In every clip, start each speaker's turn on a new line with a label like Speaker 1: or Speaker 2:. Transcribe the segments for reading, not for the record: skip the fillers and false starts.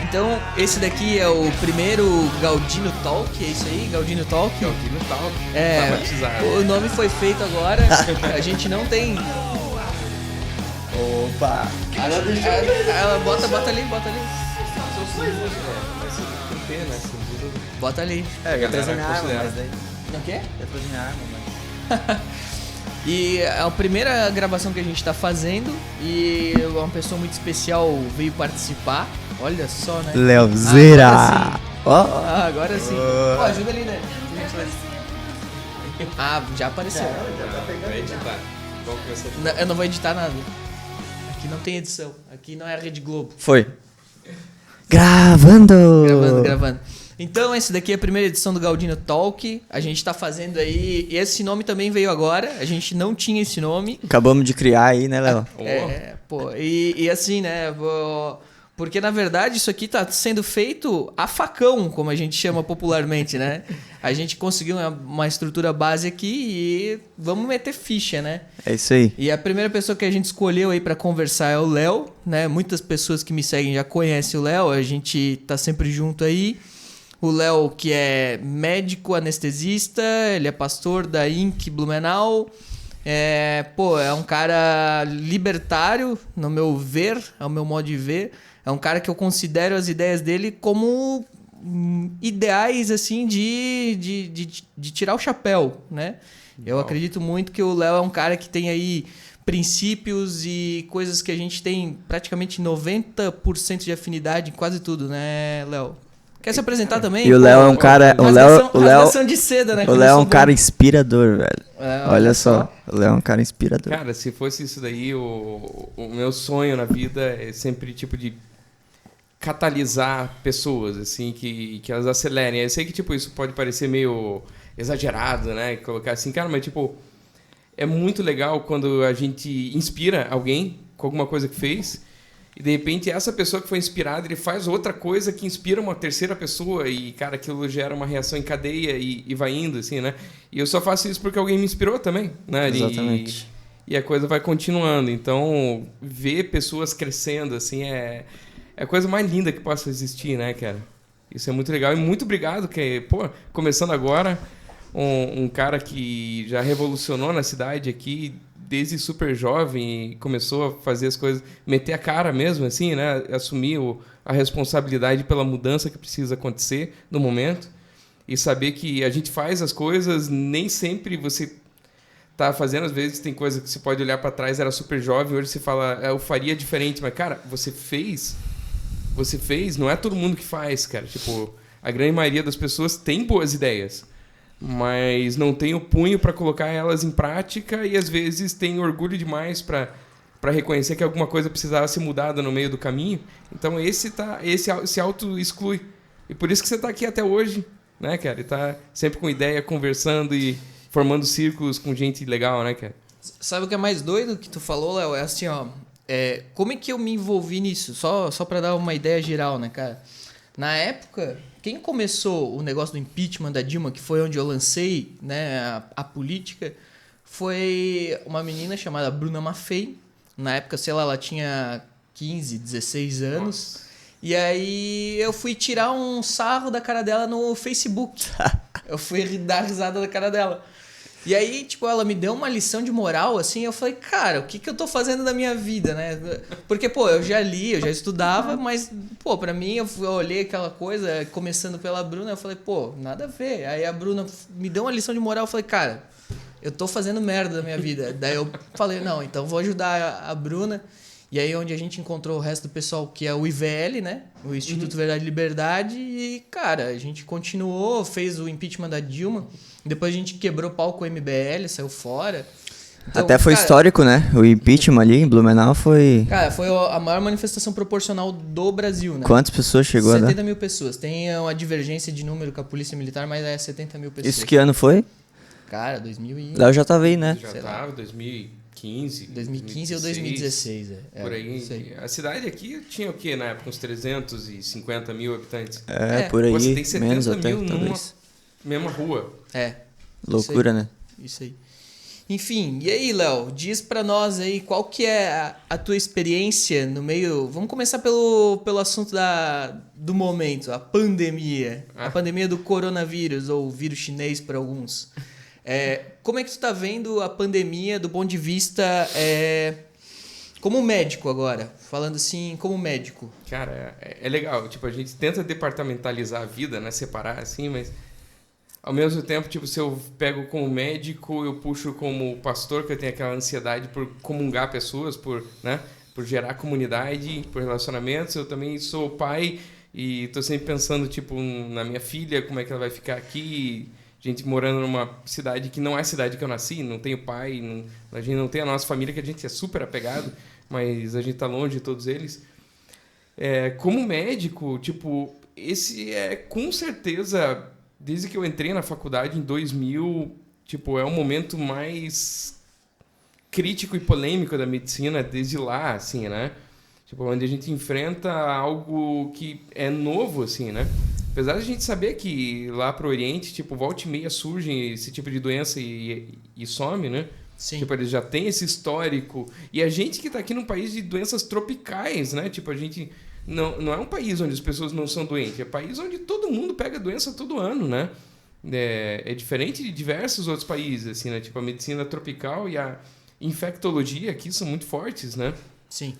Speaker 1: Então, esse daqui é o primeiro Galdino Talk, é isso aí? Galdino Talk?
Speaker 2: Galdino Talk.
Speaker 1: É,
Speaker 2: tá batizado.
Speaker 1: o nome foi feito agora, a gente não tem...
Speaker 3: Opa!
Speaker 1: Ela bota ali. Bota ali.
Speaker 3: Eu trazer minha arma, mas daí...
Speaker 1: Não quer?
Speaker 3: Eu trazer minha arma, mas...
Speaker 1: E é a primeira gravação que a gente tá fazendo e uma pessoa muito especial veio participar. Olha só, né?
Speaker 3: Leozeira!
Speaker 1: Agora sim. Pô, ajuda ali, né? Ah, já apareceu.
Speaker 2: Vai editar. Qual que vai ser?
Speaker 1: Eu não vou editar nada. Aqui não tem edição. Aqui não é a Rede Globo.
Speaker 3: Foi. Gravando!
Speaker 1: Gravando. Então, esse daqui é a primeira edição do Galdino Talk. A gente tá fazendo aí... E esse nome também veio agora. A gente não tinha esse nome.
Speaker 3: Acabamos de criar aí, né, Léo?
Speaker 1: E assim, né... Porque, na verdade, isso aqui tá sendo feito a facão, como a gente chama popularmente, né? A gente conseguiu uma estrutura base aqui e vamos meter ficha, né?
Speaker 3: É isso aí.
Speaker 1: E a primeira pessoa que a gente escolheu aí para conversar é o Léo, né? Muitas pessoas que me seguem já conhecem o Léo, a gente tá sempre junto aí. O Léo, que é médico anestesista, ele é pastor da INC Blumenau. É um cara libertário, no meu ver, ao meu modo de ver. É um cara que eu considero as ideias dele como ideais, assim, de tirar o chapéu, né? Eu acredito muito que o Léo é um cara que tem aí princípios e coisas que a gente tem praticamente 90% de afinidade em quase tudo, né, Léo? Quer se apresentar também?
Speaker 3: E o Léo é um cara...
Speaker 1: Rasgação de seda, né?
Speaker 3: O Léo é um cara inspirador, velho. Olha só. O Léo é um cara inspirador.
Speaker 2: Cara, se fosse isso daí, o meu sonho na vida é sempre, tipo, de catalisar pessoas, assim, que elas acelerem. Eu sei que, tipo, isso pode parecer meio exagerado, né? Colocar assim, cara, mas, tipo, é muito legal quando a gente inspira alguém com alguma coisa que fez e, de repente, essa pessoa que foi inspirada, ele faz outra coisa que inspira uma terceira pessoa e, cara, aquilo gera uma reação em cadeia e vai indo, assim, né? E eu só faço isso porque alguém me inspirou também, né?
Speaker 3: Exatamente.
Speaker 2: E a coisa vai continuando. Então, ver pessoas crescendo, assim, é a coisa mais linda que possa existir, né, cara? Isso é muito legal. E muito obrigado, que, começando agora, um cara que já revolucionou na cidade aqui, desde super jovem, e começou a fazer as coisas, meter a cara mesmo, assim, né? Assumir a responsabilidade pela mudança que precisa acontecer no momento. E saber que a gente faz as coisas, nem sempre você tá fazendo, às vezes tem coisa que você pode olhar para trás, era super jovem, hoje você fala, eu faria diferente, mas, cara, você fez, não é todo mundo que faz, cara. Tipo, a grande maioria das pessoas tem boas ideias, mas não tem o punho para colocar elas em prática e, às vezes, tem orgulho demais para reconhecer que alguma coisa precisava ser mudada no meio do caminho. Então, esse se auto-exclui. E por isso que você tá aqui até hoje, né, cara? E tá sempre com ideia, conversando e formando círculos com gente legal, né, cara?
Speaker 1: Sabe o que é mais doido que tu falou, Léo? É assim, ó... como é que eu me envolvi nisso? Só para dar uma ideia geral, né, cara? Na época, quem começou o negócio do impeachment da Dilma, que foi onde eu lancei, né, a política, foi uma menina chamada Bruna Maffei. Na época, sei lá, ela tinha 15, 16 anos. Nossa. E aí eu fui tirar um sarro da cara dela no Facebook. Eu fui dar risada da cara dela. E aí, tipo, ela me deu uma lição de moral, assim, eu falei, cara, o que eu tô fazendo da minha vida, né? Porque, eu já li, eu já estudava, mas, pra mim, eu olhei aquela coisa, começando pela Bruna, eu falei, nada a ver. Aí a Bruna me deu uma lição de moral, eu falei, cara, eu tô fazendo merda da minha vida. Daí eu falei, não, então vou ajudar a Bruna. E aí onde a gente encontrou o resto do pessoal, que é o IVL, né? O Instituto Verdade e Liberdade. E, cara, a gente continuou, fez o impeachment da Dilma. Depois a gente quebrou pau com o MBL, saiu fora. Então,
Speaker 3: até foi histórico, né? O impeachment ali em Blumenau foi...
Speaker 1: Cara, foi a maior manifestação proporcional do Brasil, né?
Speaker 3: Quantas pessoas chegou
Speaker 1: 70 mil pessoas. Tem uma divergência de número com a Polícia Militar, mas é 70 mil pessoas.
Speaker 3: Isso que ano foi?
Speaker 1: Cara, 2000 e...
Speaker 3: Léo já tava aí, né?
Speaker 2: Já tava, 2015.
Speaker 1: 2015 ou 2016,
Speaker 2: por aí. A cidade aqui tinha o quê na época? Uns 350 mil habitantes.
Speaker 3: Por aí.
Speaker 2: Você tem 70
Speaker 3: menos até,
Speaker 2: mil numa
Speaker 3: talvez.
Speaker 2: mesma rua.
Speaker 3: Loucura, né?
Speaker 1: Isso aí. Enfim, e aí, Léo, diz pra nós aí qual que é a tua experiência no meio... Vamos começar pelo assunto do momento, a pandemia. A pandemia do coronavírus, ou vírus chinês para alguns. Como é que tu tá vendo a pandemia do ponto de vista como médico agora? Falando assim, como médico.
Speaker 2: Cara, é legal. Tipo, a gente tenta departamentalizar a vida, né? Separar assim, mas... Ao mesmo tempo, tipo, se eu pego como médico, eu puxo como pastor, que eu tenho aquela ansiedade por comungar pessoas, por gerar comunidade, por relacionamentos. Eu também sou pai e tô sempre pensando, tipo, na minha filha, como é que ela vai ficar aqui. Gente morando numa cidade que não é a cidade que eu nasci, não tenho pai, a gente não tem a nossa família, que a gente é super apegado, mas a gente tá longe de todos eles. Como médico, tipo, esse com certeza... Desde que eu entrei na faculdade em 2000, tipo, é o momento mais crítico e polêmico da medicina desde lá, assim, né? Tipo, onde a gente enfrenta algo que é novo, assim, né? Apesar de a gente saber que lá pro Oriente, tipo, volta e meia surge esse tipo de doença e some, né?
Speaker 1: Sim.
Speaker 2: Tipo, eles já têm esse histórico. E a gente que tá aqui num país de doenças tropicais, né? Tipo, a gente... Não é um país onde as pessoas não são doentes, é um país onde todo mundo pega doença todo ano, né? É diferente de diversos outros países, assim, né? Tipo, a medicina tropical e a infectologia aqui são muito fortes, né?
Speaker 1: Sim.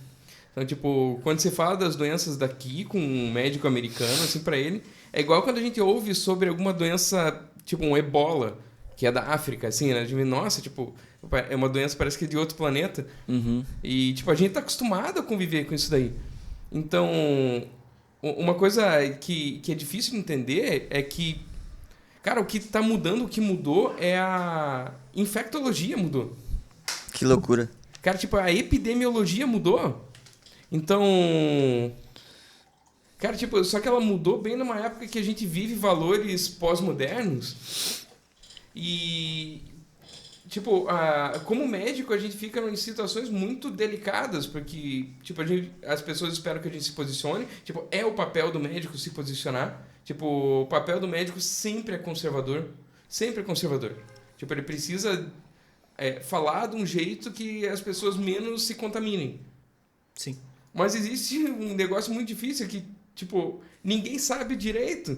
Speaker 2: Então, tipo, quando você fala das doenças daqui com um médico americano, assim, pra ele, é igual quando a gente ouve sobre alguma doença, tipo um ebola, que é da África, assim, né? A gente vê, nossa, tipo, é uma doença parece que é de outro planeta.
Speaker 3: Uhum.
Speaker 2: E, tipo, a gente tá acostumado a conviver com isso daí. Então, uma coisa que é difícil de entender é que, cara, o que tá mudando, o que mudou é a infectologia mudou.
Speaker 3: Que loucura.
Speaker 2: Cara, tipo, a epidemiologia mudou. Então, cara, tipo, só que ela mudou bem numa época que a gente vive valores pós-modernos e... Tipo, como médico, a gente fica em situações muito delicadas, porque, tipo, as pessoas esperam que a gente se posicione. Tipo, é o papel do médico se posicionar. Tipo, o papel do médico sempre é conservador. Sempre é conservador. Tipo, ele precisa falar de um jeito que as pessoas menos se contaminem.
Speaker 1: Sim.
Speaker 2: Mas existe um negócio muito difícil que, tipo, ninguém sabe direito.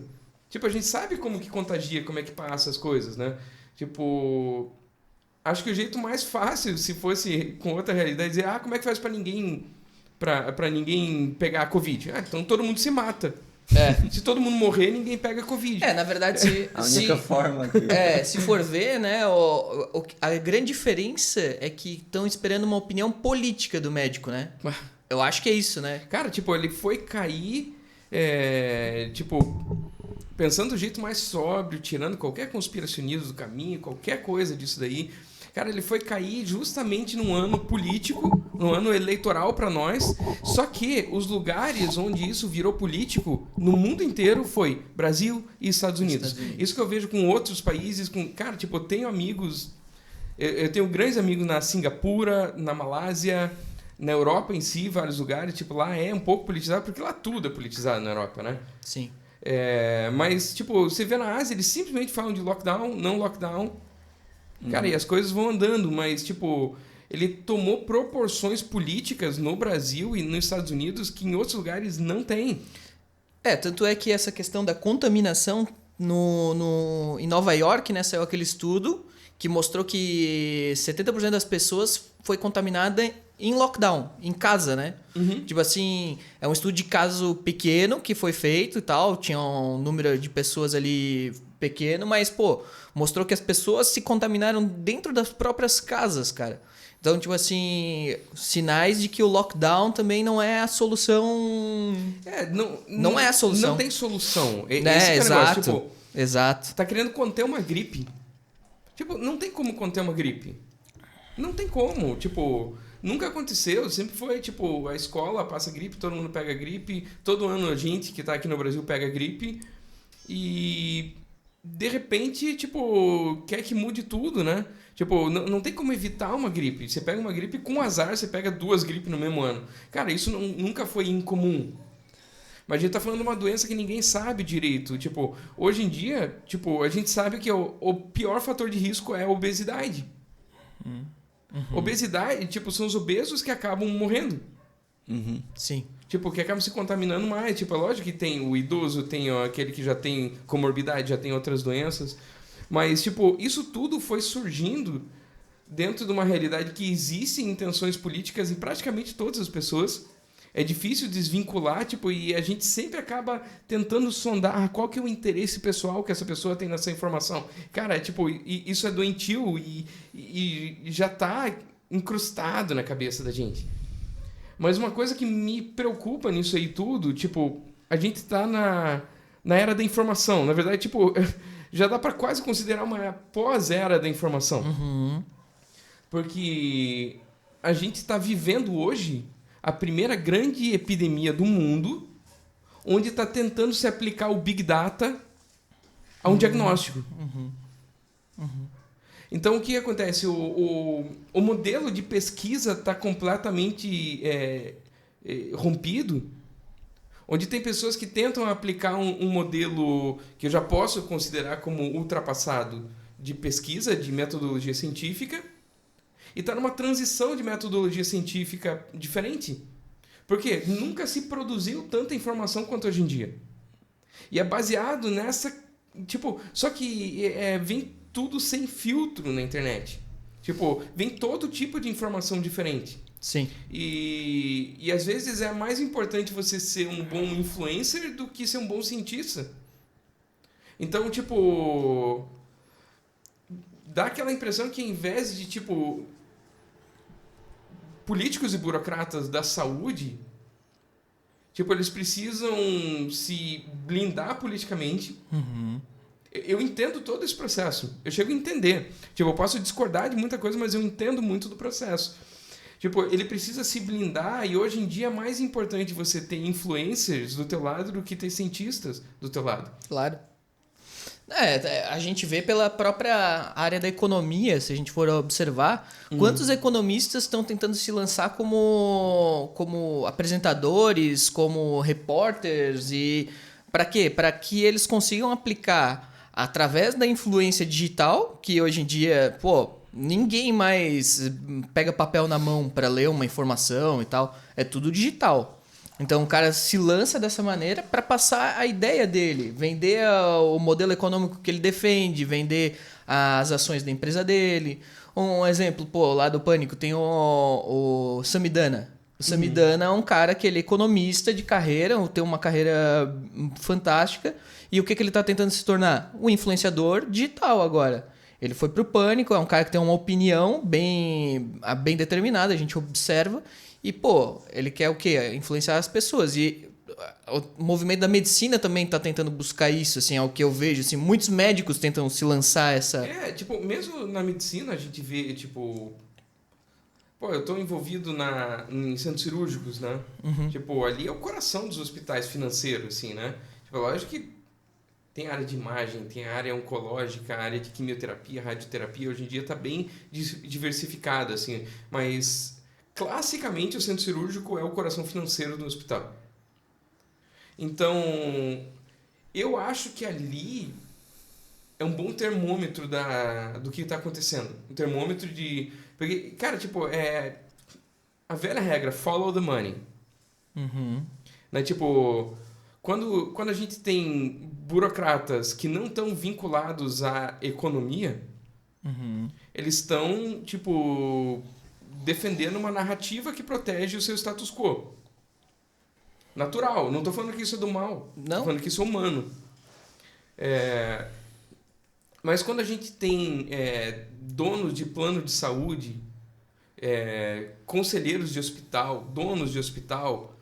Speaker 2: Tipo, a gente sabe como que contagia, como é que passa as coisas, né? Tipo... Acho que o jeito mais fácil, se fosse com outra realidade, é dizer, como é que faz pra ninguém pegar a Covid? Então todo mundo se mata. Se todo mundo morrer, ninguém pega a Covid.
Speaker 1: Na verdade,
Speaker 3: a única forma que...
Speaker 1: se for ver, né, a grande diferença é que estão esperando uma opinião política do médico, né? Eu acho que é isso, né?
Speaker 2: Cara, tipo, ele foi cair, tipo, pensando do jeito mais sóbrio, tirando qualquer conspiracionismo do caminho, qualquer coisa disso daí. Cara, ele foi cair justamente num ano político, num ano eleitoral para nós. Só que os lugares onde isso virou político no mundo inteiro foi Brasil e Estados Unidos. Isso que eu vejo com outros países. Cara, tipo, eu tenho amigos... Eu tenho grandes amigos na Singapura, na Malásia, na Europa em si, vários lugares. Tipo, lá é um pouco politizado, porque lá tudo é politizado na Europa, né?
Speaker 1: Sim.
Speaker 2: Mas, tipo, você vê na Ásia, eles simplesmente falam de lockdown, não lockdown. Cara, e as coisas vão andando, mas, tipo, ele tomou proporções políticas no Brasil e nos Estados Unidos que em outros lugares não tem.
Speaker 1: Tanto é que essa questão da contaminação em Nova York, né, saiu aquele estudo que mostrou que 70% das pessoas foi contaminada em lockdown, em casa, né?
Speaker 2: Uhum.
Speaker 1: Tipo assim, é um estudo de caso pequeno que foi feito e tal, tinha um número de pessoas ali pequeno, mas, pô, mostrou que as pessoas se contaminaram dentro das próprias casas, cara. Então, tipo assim, sinais de que o lockdown também não é a solução. Não é a solução.
Speaker 2: Não tem solução.
Speaker 1: Exato.
Speaker 2: Negócio, tipo,
Speaker 1: exato.
Speaker 2: Tá querendo conter uma gripe. Tipo, não tem como conter uma gripe. Não tem como. Tipo, nunca aconteceu. Sempre foi, tipo, a escola passa gripe, todo mundo pega gripe. Todo ano a gente que tá aqui no Brasil pega gripe. E... de repente, tipo, quer que mude tudo, né? Tipo, não tem como evitar uma gripe. Você pega uma gripe com azar, você pega 2 gripes no mesmo ano. Cara, isso nunca foi incomum. Mas a gente tá falando de uma doença que ninguém sabe direito. Tipo, hoje em dia, tipo, a gente sabe que o pior fator de risco é a obesidade. Obesidade, tipo, são os obesos que acabam morrendo.
Speaker 1: Sim.
Speaker 2: Tipo, que acabam se contaminando mais. Tipo, é lógico que tem o idoso, tem aquele que já tem comorbidade, já tem outras doenças. Mas, tipo, isso tudo foi surgindo dentro de uma realidade que existem intenções políticas em praticamente todas as pessoas. É difícil desvincular, tipo, e a gente sempre acaba tentando sondar qual que é o interesse pessoal que essa pessoa tem nessa informação. Cara, tipo, isso é doentio e já tá incrustado na cabeça da gente. Mas uma coisa que me preocupa nisso aí tudo, tipo, a gente tá na era da informação. Na verdade, tipo, já dá pra quase considerar uma pós-era da informação. Porque a gente tá vivendo hoje a primeira grande epidemia do mundo, onde está tentando se aplicar o Big Data a um diagnóstico. Então, o que acontece? O modelo de pesquisa está completamente rompido, onde tem pessoas que tentam aplicar um modelo que eu já posso considerar como ultrapassado de pesquisa, de metodologia científica, e está numa transição de metodologia científica diferente. Porque nunca se produziu tanta informação quanto hoje em dia. E é baseado nessa... Tipo, só que vem tudo sem filtro na internet. Tipo, vem todo tipo de informação diferente.
Speaker 1: Sim.
Speaker 2: E às vezes é mais importante você ser um bom influencer do que ser um bom cientista. Então, tipo... Dá aquela impressão que, ao invés de, tipo... políticos e burocratas da saúde, tipo, eles precisam se blindar politicamente. Eu entendo todo esse processo. Eu chego a entender. Tipo, eu posso discordar de muita coisa, mas eu entendo muito do processo. Tipo, ele precisa se blindar e hoje em dia é mais importante você ter influencers do teu lado do que ter cientistas do teu lado.
Speaker 1: Claro. A gente vê pela própria área da economia, se a gente for observar, quantos economistas estão tentando se lançar como apresentadores, como repórteres, e para quê? Para que eles consigam aplicar através da influência digital, que hoje em dia, ninguém mais pega papel na mão para ler uma informação e tal, é tudo digital. Então o cara se lança dessa maneira para passar a ideia dele, vender o modelo econômico que ele defende, vender as ações da empresa dele. Um exemplo, lá do Pânico tem o Samidana. O Samidana é um cara que ele é economista de carreira, tem uma carreira fantástica. E o que ele está tentando se tornar? Um influenciador digital agora. Ele foi pro Pânico, é um cara que tem uma opinião bem determinada, a gente observa. E, ele quer o quê? Influenciar as pessoas. E o movimento da medicina também está tentando buscar isso, assim, é o que eu vejo. Assim, muitos médicos tentam se lançar essa...
Speaker 2: Mesmo na medicina a gente vê, eu estou envolvido em centros cirúrgicos, né? Tipo, ali é o coração dos hospitais financeiros, assim, né? Tipo, lógico que tem área de imagem, tem área oncológica, área de quimioterapia, radioterapia. Hoje em dia está bem diversificada, assim, mas... Classicamente, o centro cirúrgico é o coração financeiro do hospital. Então, eu acho que ali é um bom termômetro do que está acontecendo. Um termômetro de... Porque, cara, a velha regra, follow the money. Né? Tipo, quando a gente tem burocratas que não estão vinculados à economia, eles estão, defendendo uma narrativa que protege o seu status quo. Natural. Não estou falando que isso é do mal. Estou falando que isso é humano. Mas quando a gente tem donos de plano de saúde, conselheiros de hospital, donos de hospital,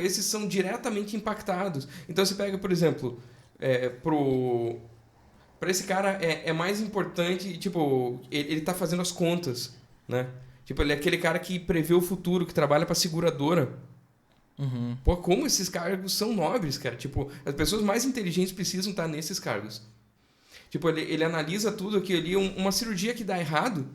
Speaker 2: esses são diretamente impactados. Então você pega, por exemplo, para esse cara é mais importante, ele está fazendo as contas, né? Ele é aquele cara que prevê o futuro, que trabalha para seguradora. Como esses cargos são nobres, cara. As pessoas mais inteligentes precisam estar nesses cargos. Ele analisa tudo aquilo ali. Uma cirurgia que dá errado,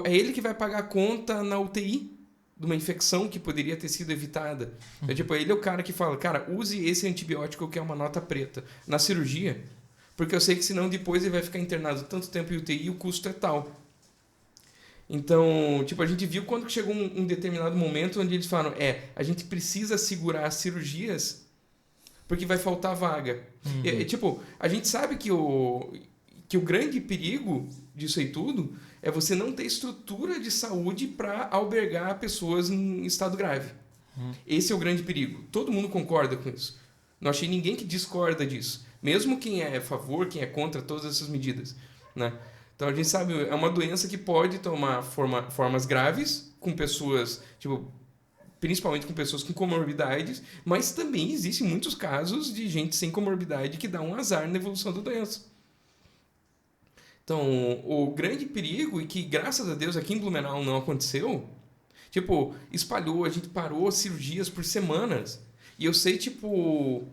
Speaker 2: é ele que vai pagar a conta na UTI de uma infecção que poderia ter sido evitada. Então, ele é o cara que fala, cara, use esse antibiótico que é uma nota preta na cirurgia, porque eu sei que senão depois ele vai ficar internado tanto tempo em UTI e o custo é tal. Então, tipo, a gente viu quando chegou um determinado momento onde eles falaram, a gente precisa segurar as cirurgias porque vai faltar vaga. Tipo, a gente sabe que o grande perigo disso aí tudo é você não ter estrutura de saúde para albergar pessoas em estado grave. Esse é o grande perigo. Todo mundo concorda com isso. Não achei ninguém que discorda disso. Mesmo quem é a favor, quem é contra todas essas medidas, né? Então a gente sabe, é uma doença que pode tomar formas graves com pessoas, tipo, principalmente com pessoas com comorbidades, mas também existem muitos casos de gente sem comorbidade que dá um azar na evolução da doença. Então, o grande perigo, e que graças a Deus aqui em Blumenau não aconteceu, tipo, espalhou, a gente parou cirurgias por semanas. E eu sei, tipo,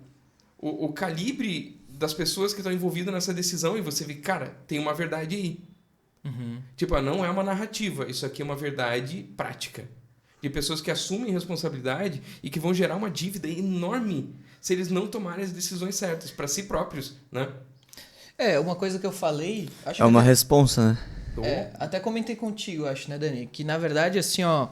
Speaker 2: o calibre das pessoas que estão envolvidas nessa decisão, e você vê, cara, tem uma verdade aí. Tipo, não é uma narrativa, isso aqui é uma verdade prática. De pessoas que assumem responsabilidade e que vão gerar uma dívida enorme se eles não tomarem as decisões certas para si próprios, né?
Speaker 1: Uma coisa que eu falei...
Speaker 3: É uma responsa,
Speaker 1: né? Até comentei contigo, acho, né, Dani? Que, na verdade, assim, ó...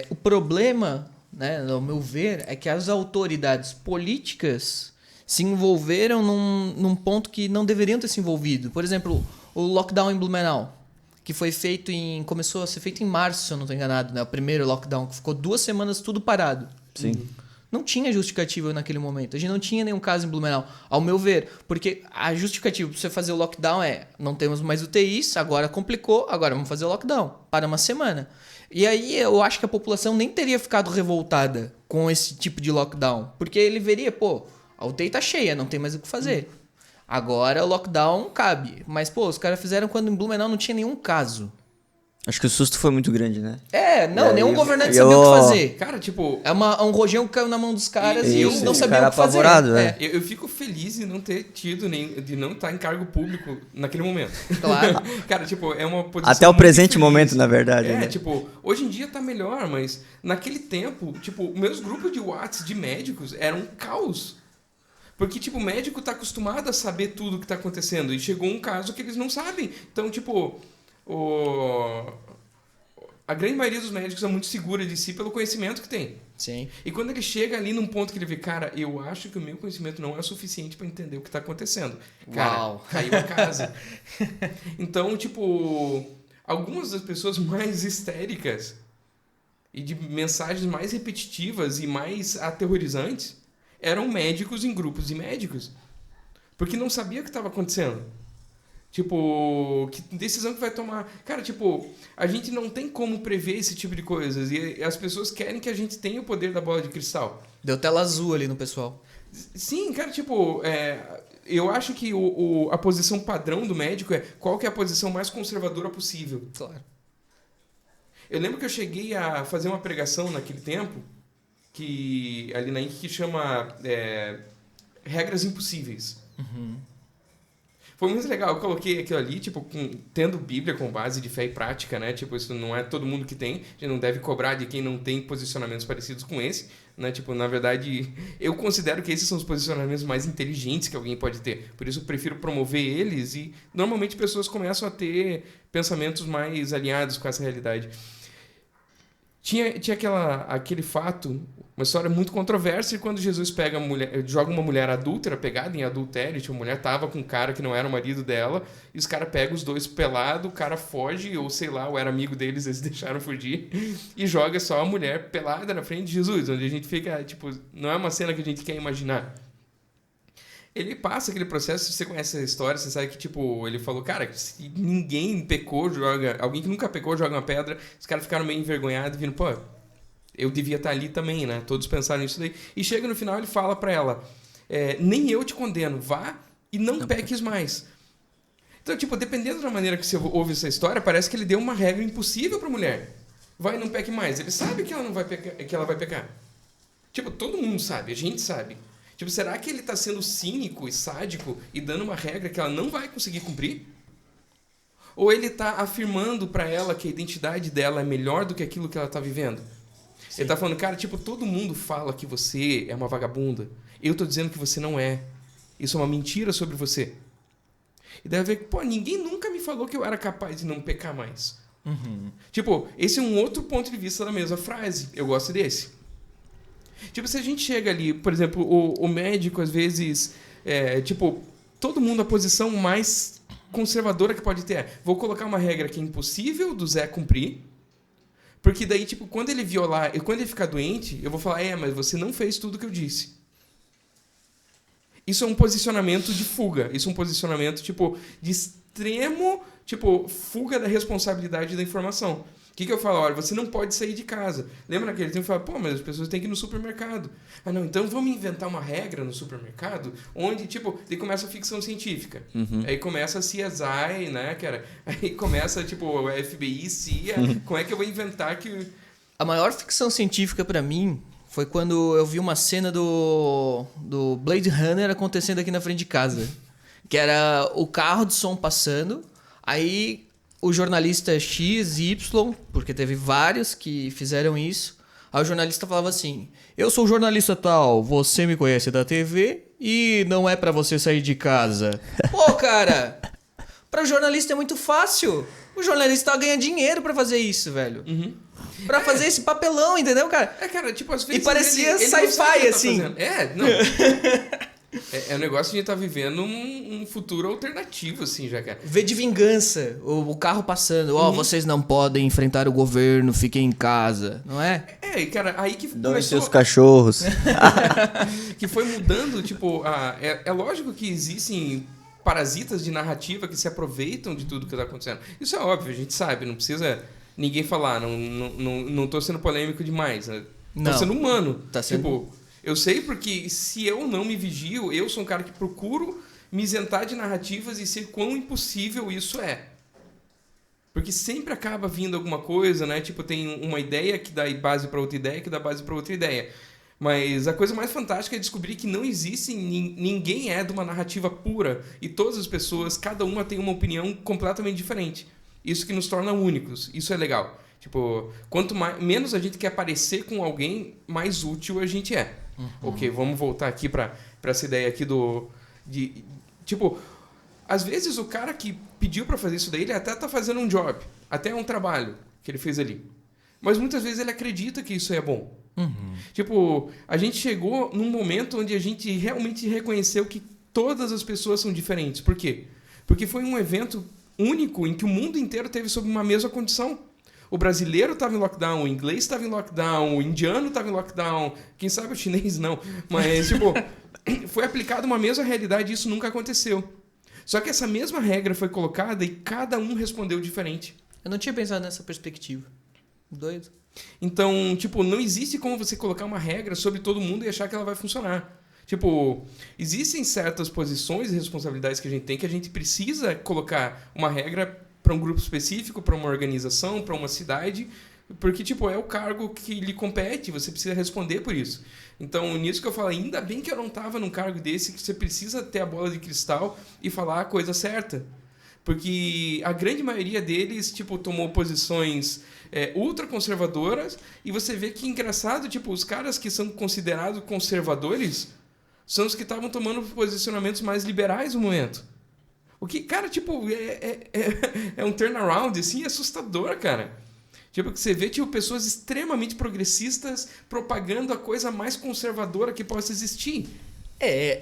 Speaker 1: o problema, né, ao meu ver, é que as autoridades políticas se envolveram num ponto que não deveriam ter se envolvido. Por exemplo, o lockdown em Blumenau, que foi feito começou a ser feito em março, se eu não estou enganado, né? O primeiro lockdown, que ficou 2 semanas tudo parado.
Speaker 3: Sim.
Speaker 1: Não tinha justificativa naquele momento. A gente não tinha nenhum caso em Blumenau, ao meu ver. Porque a justificativa para você fazer o lockdown não temos mais UTIs, agora complicou, agora vamos fazer o lockdown. Para uma semana. E aí eu acho que a população nem teria ficado revoltada com esse tipo de lockdown. Porque ele veria, a UTI tá cheia, não tem mais o que fazer. Agora o lockdown cabe. Mas, os caras fizeram quando em Blumenau não tinha nenhum caso.
Speaker 3: Acho que o susto foi muito grande, né?
Speaker 1: Nenhum governante sabia o que fazer.
Speaker 2: Cara, tipo...
Speaker 1: um rojão que caiu na mão dos caras e eles não
Speaker 3: o
Speaker 1: sabiam
Speaker 3: cara
Speaker 1: o que fazer.
Speaker 3: apavorado, é.
Speaker 2: Eu fico feliz de não ter tido, de não estar em cargo público naquele momento.
Speaker 1: Claro.
Speaker 2: Cara, tipo, é uma posição
Speaker 3: até o presente
Speaker 2: feliz.
Speaker 3: Momento, na verdade. né?
Speaker 2: Tipo, hoje em dia tá melhor, mas naquele tempo, tipo, meus grupos de WhatsApp de médicos eram um caos. Porque, tipo, o médico tá acostumado a saber tudo o que tá acontecendo. E chegou um caso que eles não sabem. Então, tipo, a grande maioria dos médicos é muito segura de si pelo conhecimento que tem.
Speaker 1: Sim.
Speaker 2: E quando ele chega ali num ponto que ele vê, cara, eu acho que o meu conhecimento não é suficiente para entender o que tá acontecendo. Cara,
Speaker 1: Uau.
Speaker 2: caiu a casa. Então, tipo, algumas das pessoas mais histéricas e de mensagens mais repetitivas e mais aterrorizantes eram médicos em grupos de médicos. Porque não sabia o que estava acontecendo. Tipo, que decisão que vai tomar? Cara, tipo, a gente não tem como prever esse tipo de coisas. E as pessoas querem que a gente tenha o poder da bola de cristal.
Speaker 1: Deu tela azul ali no pessoal.
Speaker 2: Sim, cara, tipo, eu acho que a posição padrão do médico é qual que é a posição mais conservadora possível.
Speaker 1: Claro.
Speaker 2: Eu lembro que eu cheguei a fazer uma pregação naquele tempo, que ali na INC, que chama Regras Impossíveis. Foi muito legal, eu coloquei aquilo ali, tipo, tendo Bíblia com base de fé e prática, né? Tipo, isso não é todo mundo que tem, a gente não deve cobrar de quem não tem posicionamentos parecidos com esse, né? Tipo, na verdade, eu considero que esses são os posicionamentos mais inteligentes que alguém pode ter. Por isso eu prefiro promover eles e normalmente pessoas começam a ter pensamentos mais alinhados com essa realidade. Tinha aquele fato, uma história muito controversa, quando Jesus joga uma mulher adúltera, pegada em adultério, tipo, a mulher tava com um cara que não era o marido dela, e os caras pegam os dois pelados, o cara foge, ou sei lá, ou era amigo deles, eles deixaram fugir, e joga só a mulher pelada na frente de Jesus, onde a gente fica, tipo, não é uma cena que a gente quer imaginar. Ele passa aquele processo, se você conhece a história, você sabe que, tipo, ele falou, cara, se ninguém pecou, alguém que nunca pecou joga uma pedra, os caras ficaram meio envergonhados, vindo, eu devia estar ali também, né? Todos pensaram nisso daí. E chega no final, ele fala pra ela, nem eu te condeno, vá e não peques mais. Então, tipo, dependendo da maneira que você ouve essa história, parece que ele deu uma regra impossível pra mulher. Vai e não peque mais. Ele sabe que ela não vai pecar, que ela vai pecar. Tipo, todo mundo sabe, a gente sabe. Tipo, será que ele está sendo cínico e sádico e dando uma regra que ela não vai conseguir cumprir? Ou ele está afirmando para ela que a identidade dela é melhor do que aquilo que ela está vivendo? Sim. Ele está falando, cara, tipo, todo mundo fala que você é uma vagabunda. Eu estou dizendo que você não é. Isso é uma mentira sobre você. E deve ver que, ninguém nunca me falou que eu era capaz de não pecar mais. Tipo, esse é um outro ponto de vista da mesma frase. Eu gosto desse. Tipo, se a gente chega ali, por exemplo, o médico, às vezes, tipo, todo mundo a posição mais conservadora que pode ter é: vou colocar uma regra que é impossível do Zé cumprir, porque daí, tipo, quando ele violar, e quando ele ficar doente, eu vou falar: mas você não fez tudo que eu disse. Isso é um posicionamento de fuga. Isso é um posicionamento, tipo, de extremo, tipo, fuga da responsabilidade da informação. O que eu falo? Olha, você não pode sair de casa. Lembra naquele tempo que eu falava: mas as pessoas têm que ir no supermercado. Ah, não, então vamos inventar uma regra no supermercado onde, tipo, daí começa a ficção científica. Aí começa a CSI, né, cara? Aí começa, tipo, a FBI, CIA. Como é que eu vou inventar que...
Speaker 1: A maior ficção científica pra mim foi quando eu vi uma cena do Blade Runner acontecendo aqui na frente de casa. Que era o carro de som passando, aí o jornalista X e Y, porque teve vários que fizeram isso, aí o jornalista falava assim: eu sou o jornalista tal, você me conhece da TV e não é pra você sair de casa. Pô, cara, pra jornalista é muito fácil. O jornalista ganha dinheiro pra fazer isso, velho. Pra fazer esse papelão, entendeu, cara?
Speaker 2: Cara, tipo, às vezes...
Speaker 1: E parecia
Speaker 2: ele não sabe o
Speaker 1: sci-fi,
Speaker 2: que ele tá
Speaker 1: assim.
Speaker 2: fazendo. Não. É um negócio de a gente tá vivendo um futuro alternativo, assim, já, cara.
Speaker 1: V de Vingança, o carro passando. Vocês não podem enfrentar o governo, fiquem em casa, não é?
Speaker 2: E, cara, aí que
Speaker 3: Doem
Speaker 2: começou...
Speaker 3: seus cachorros.
Speaker 2: que foi mudando, tipo... É lógico que existem parasitas de narrativa que se aproveitam de tudo que tá acontecendo. Isso é óbvio, a gente sabe, não precisa ninguém falar. Não tô sendo polêmico demais, né? Tô sendo humano.
Speaker 1: Tá sendo...
Speaker 2: Tipo... Eu sei porque se eu não me vigio, eu sou um cara que procuro me isentar de narrativas e ser quão impossível isso é. Porque sempre acaba vindo alguma coisa, né? Tipo, tem uma ideia que dá base para outra ideia, que dá base para outra ideia. Mas a coisa mais fantástica é descobrir que não existe, ninguém é de uma narrativa pura. E todas as pessoas, cada uma tem uma opinião completamente diferente. Isso que nos torna únicos. Isso é legal. Tipo, quanto menos a gente quer parecer com alguém, mais útil a gente é. Ok, vamos voltar aqui para essa ideia aqui tipo, às vezes o cara que pediu para fazer isso daí, ele até tá fazendo um job, até um trabalho que ele fez ali. Mas muitas vezes ele acredita que isso é bom. Tipo, a gente chegou num momento onde a gente realmente reconheceu que todas as pessoas são diferentes. Por quê? Porque foi um evento único em que o mundo inteiro teve sob uma mesma condição. O brasileiro estava em lockdown, o inglês estava em lockdown, o indiano estava em lockdown, quem sabe o chinês não. Mas, tipo, foi aplicada uma mesma realidade e isso nunca aconteceu. Só que essa mesma regra foi colocada e cada um respondeu diferente.
Speaker 1: Eu não tinha pensado nessa perspectiva. Doido.
Speaker 2: Então, tipo, não existe como você colocar uma regra sobre todo mundo e achar que ela vai funcionar. Tipo, existem certas posições e responsabilidades que a gente precisa colocar uma regra para um grupo específico, para uma organização, para uma cidade, porque, tipo, é o cargo que lhe compete, você precisa responder por isso. Então, nisso que eu falo, ainda bem que eu não estava num cargo desse, que você precisa ter a bola de cristal e falar a coisa certa. Porque a grande maioria deles, tipo, tomou posições ultraconservadoras, e você vê que, engraçado, tipo, os caras que são considerados conservadores são os que estavam tomando posicionamentos mais liberais no momento. O que, cara, tipo, é um turnaround, assim, assustador, cara. Tipo, que você vê, tipo, pessoas extremamente progressistas propagando a coisa mais conservadora que possa existir.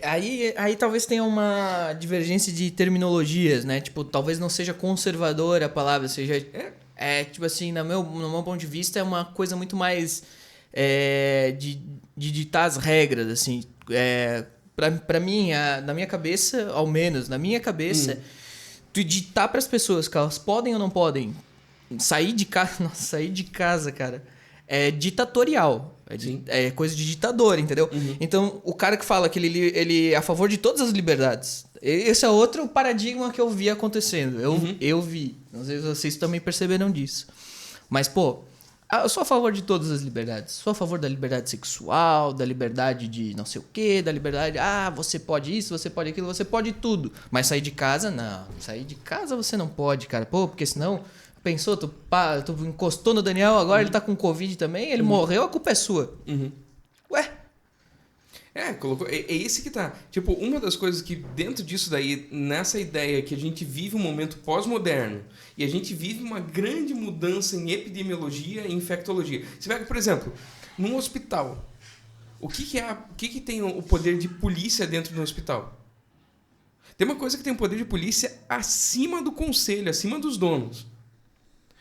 Speaker 1: Aí talvez tenha uma divergência de terminologias, né? Tipo, talvez não seja conservadora a palavra, seja... tipo assim, no meu ponto de vista, é uma coisa muito mais de ditar as regras, assim. Pra mim, na minha cabeça, ao menos, na minha cabeça, tu ditar pras pessoas que elas podem ou não podem sair de casa... Nossa, sair de casa, cara, é ditatorial. É coisa de ditador, entendeu? Então, o cara que fala que ele é a favor de todas as liberdades, esse é outro paradigma que eu vi acontecendo. Eu vi. Não sei se vocês também perceberam disso. Mas, pô, eu sou a favor de todas as liberdades. Sou a favor da liberdade sexual, da liberdade de não sei o quê, da liberdade... você pode isso, você pode aquilo, você pode tudo. Mas sair de casa, não. Sair de casa você não pode, cara. Pô, porque senão... Pensou, tu encostou no Daniel, agora ele tá com Covid também, ele morreu, a culpa é sua. Ué?
Speaker 2: Colocou. É esse que tá. Tipo, uma das coisas que dentro disso daí, nessa ideia que a gente vive um momento pós-moderno e a gente vive uma grande mudança em epidemiologia e infectologia. Você pega, por exemplo, num hospital. O que tem o poder de polícia dentro do hospital? Tem uma coisa que tem o poder de polícia acima do conselho, acima dos donos.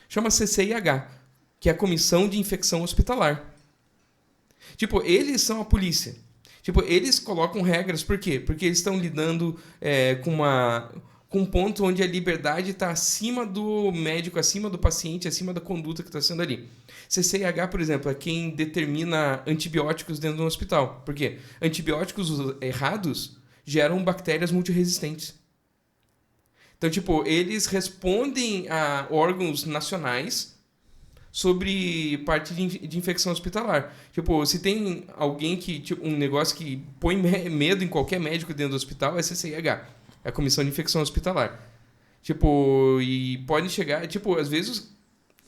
Speaker 2: Chama CCIH, que é a Comissão de Infecção Hospitalar. Tipo, eles são a polícia. Tipo, eles colocam regras, por quê? Porque eles estão lidando com um ponto onde a liberdade está acima do médico, acima do paciente, acima da conduta que está sendo ali. CCIH, por exemplo, é quem determina antibióticos dentro do hospital. Por quê? Antibióticos errados geram bactérias multiresistentes. Então, tipo, eles respondem a órgãos nacionais sobre parte de infecção hospitalar. Tipo, se tem alguém que... Tipo, um negócio que põe medo em qualquer médico dentro do hospital, é CCIH. É a Comissão de Infecção Hospitalar. Tipo, e podem chegar... Tipo, às vezes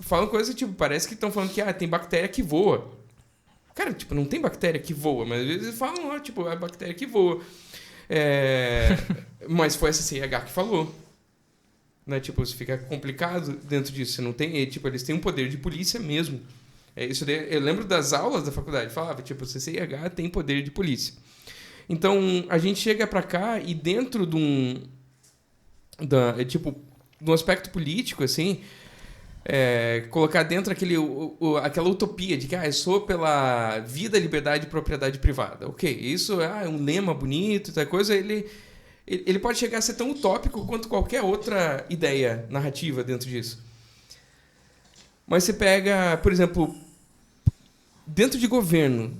Speaker 2: falam coisas, tipo, parece que estão falando que tem bactéria que voa. Cara, tipo, não tem bactéria que voa, mas às vezes falam, tipo, a bactéria que voa. Mas foi a CCIH que falou. Né? Tipo, isso fica complicado dentro disso. Você não tem, tipo, eles têm um poder de polícia mesmo. Isso daí, eu lembro das aulas da faculdade, falava, tipo, o CCIH tem poder de polícia. Então, a gente chega pra cá e dentro de de um aspecto político, assim, colocar dentro aquela utopia de que eu sou pela vida, liberdade e propriedade privada. Ok, isso é um lema bonito, tal coisa, ele pode chegar a ser tão utópico quanto qualquer outra ideia narrativa dentro disso. Mas você pega, por exemplo, dentro de governo,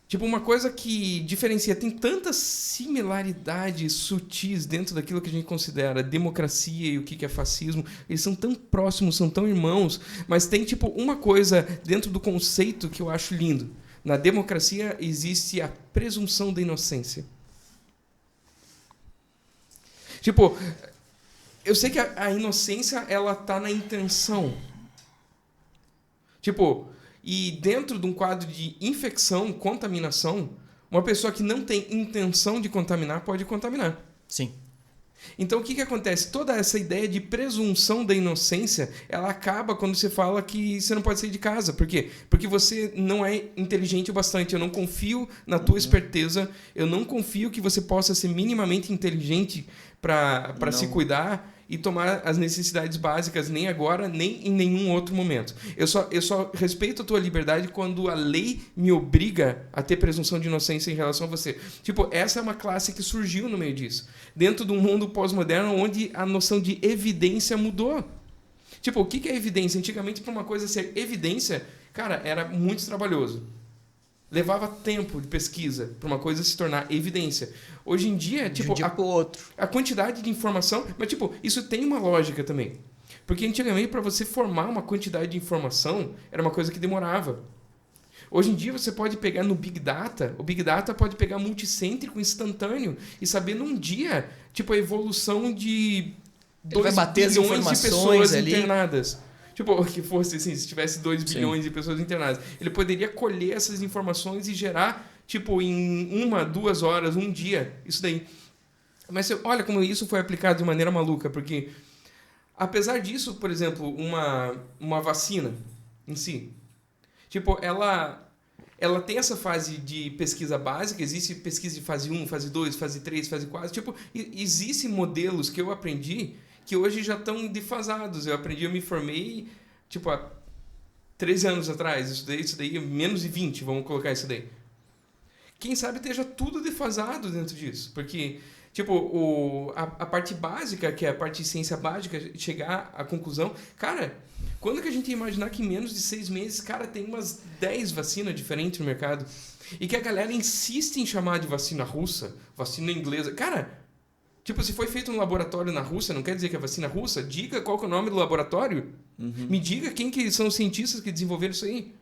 Speaker 2: tipo, uma coisa que diferencia, tem tantas similaridades sutis dentro daquilo que a gente considera democracia e o que é fascismo. Eles são tão próximos, são tão irmãos, mas tem, tipo, uma coisa dentro do conceito que eu acho lindo. Na democracia existe a presunção da inocência. Tipo, eu sei que a inocência, ela tá na intenção. Tipo, e dentro de um quadro de infecção, contaminação, uma pessoa que não tem intenção de contaminar pode contaminar.
Speaker 1: Sim.
Speaker 2: Então, o que acontece? Toda essa ideia de presunção da inocência, ela acaba quando você fala que você não pode sair de casa. Por quê? Porque você não é inteligente o bastante. Eu não confio na tua esperteza. Eu não confio que você possa ser minimamente inteligente para se cuidar e tomar as necessidades básicas, nem agora, nem em nenhum outro momento. Eu só respeito a tua liberdade quando a lei me obriga a ter presunção de inocência em relação a você. Tipo, essa é uma classe que surgiu no meio disso. Dentro de um mundo pós-moderno onde a noção de evidência mudou. Tipo, o que é evidência? Antigamente, para uma coisa ser evidência, cara, era muito trabalhoso. Levava tempo de pesquisa para uma coisa se tornar evidência. Hoje em dia, tipo, a quantidade de informação... Mas, tipo, isso tem uma lógica também. Porque antigamente, para você formar uma quantidade de informação, era uma coisa que demorava. Hoje em dia, você pode pegar no Big Data... O Big Data pode pegar multicêntrico, instantâneo, e saber num dia, tipo, a evolução de 2 bilhões de pessoas ali internadas. Tipo, que fosse assim, se tivesse 2 bilhões de pessoas internadas. Ele poderia colher essas informações e gerar, tipo, em 1, 2 horas, um dia, isso daí. Mas olha como isso foi aplicado de maneira maluca, porque apesar disso, por exemplo, uma vacina em si, tipo, ela tem essa fase de pesquisa básica, existe pesquisa de fase 1, fase 2, fase 3, fase 4, tipo, existem modelos que eu aprendi que hoje já estão defasados. Eu me formei, tipo, há 13 anos atrás. Isso daí, menos de 20, vamos colocar isso daí. Quem sabe esteja tudo defasado dentro disso. Porque, tipo, a parte básica, que é a parte de ciência básica, chegar à conclusão... Cara, quando que a gente ia imaginar que em menos de 6 meses, cara, tem umas 10 vacinas diferentes no mercado? E que a galera insiste em chamar de vacina russa, vacina inglesa. Cara... Tipo, se foi feito um laboratório na Rússia, não quer dizer que é vacina russa? Diga qual que é o nome do laboratório. Me diga quem que são os cientistas que desenvolveram isso aí.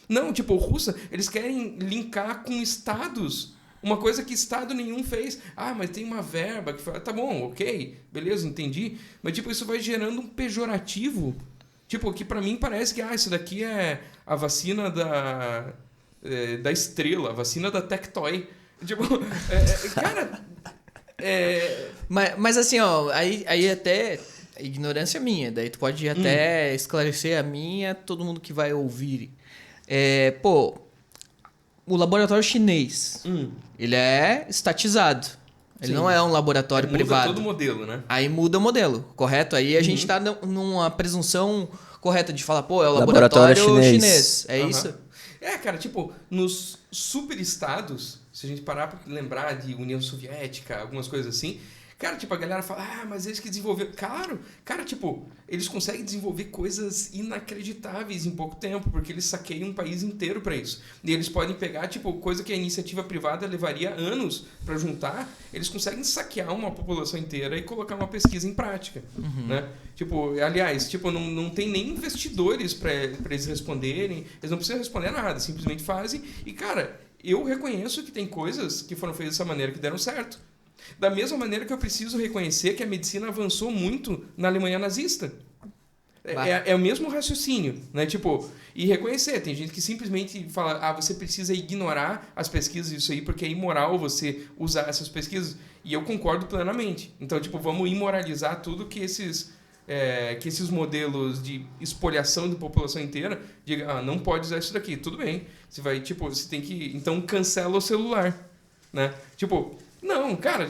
Speaker 2: Não, tipo, russa, eles querem linkar com estados. Uma coisa que estado nenhum fez. Mas tem uma verba que fala, tá bom, ok, beleza, entendi. Mas, tipo, isso vai gerando um pejorativo. Tipo, que pra mim parece que, isso daqui é a vacina da Estrela, a vacina da Tectoy. Tipo, cara...
Speaker 1: Mas assim, ó, aí até ignorância minha, daí tu pode até esclarecer a minha, todo mundo que vai ouvir. Pô, o laboratório chinês, ele é estatizado. Ele não é um laboratório privado.
Speaker 2: Muda todo o modelo, né?
Speaker 1: Aí muda o modelo, correto? Aí a gente tá numa presunção correta de falar, pô, é o laboratório chinês. É isso?
Speaker 2: Cara, tipo, nos superestados, se a gente parar pra lembrar de União Soviética, algumas coisas assim, cara, tipo, a galera fala, mas eles que desenvolveram... Claro, cara, tipo, eles conseguem desenvolver coisas inacreditáveis em pouco tempo, porque eles saqueiam um país inteiro pra isso. E eles podem pegar, tipo, coisa que a iniciativa privada levaria anos pra juntar, eles conseguem saquear uma população inteira e colocar uma pesquisa em prática, né? Tipo, aliás, tipo, não tem nem investidores pra eles responderem, eles não precisam responder nada, simplesmente fazem. E, cara, eu reconheço que tem coisas que foram feitas dessa maneira que deram certo. Da mesma maneira que eu preciso reconhecer que a medicina avançou muito na Alemanha nazista. É o mesmo raciocínio, né? Tipo, e reconhecer. Tem gente que simplesmente fala, você precisa ignorar as pesquisas disso aí, porque é imoral você usar essas pesquisas. E eu concordo plenamente. Então, tipo, vamos imoralizar tudo que esses modelos de espoliação da população inteira digam, não pode usar isso daqui. Tudo bem. Você tem que... Então, cancela o celular, né? Tipo... Não, cara,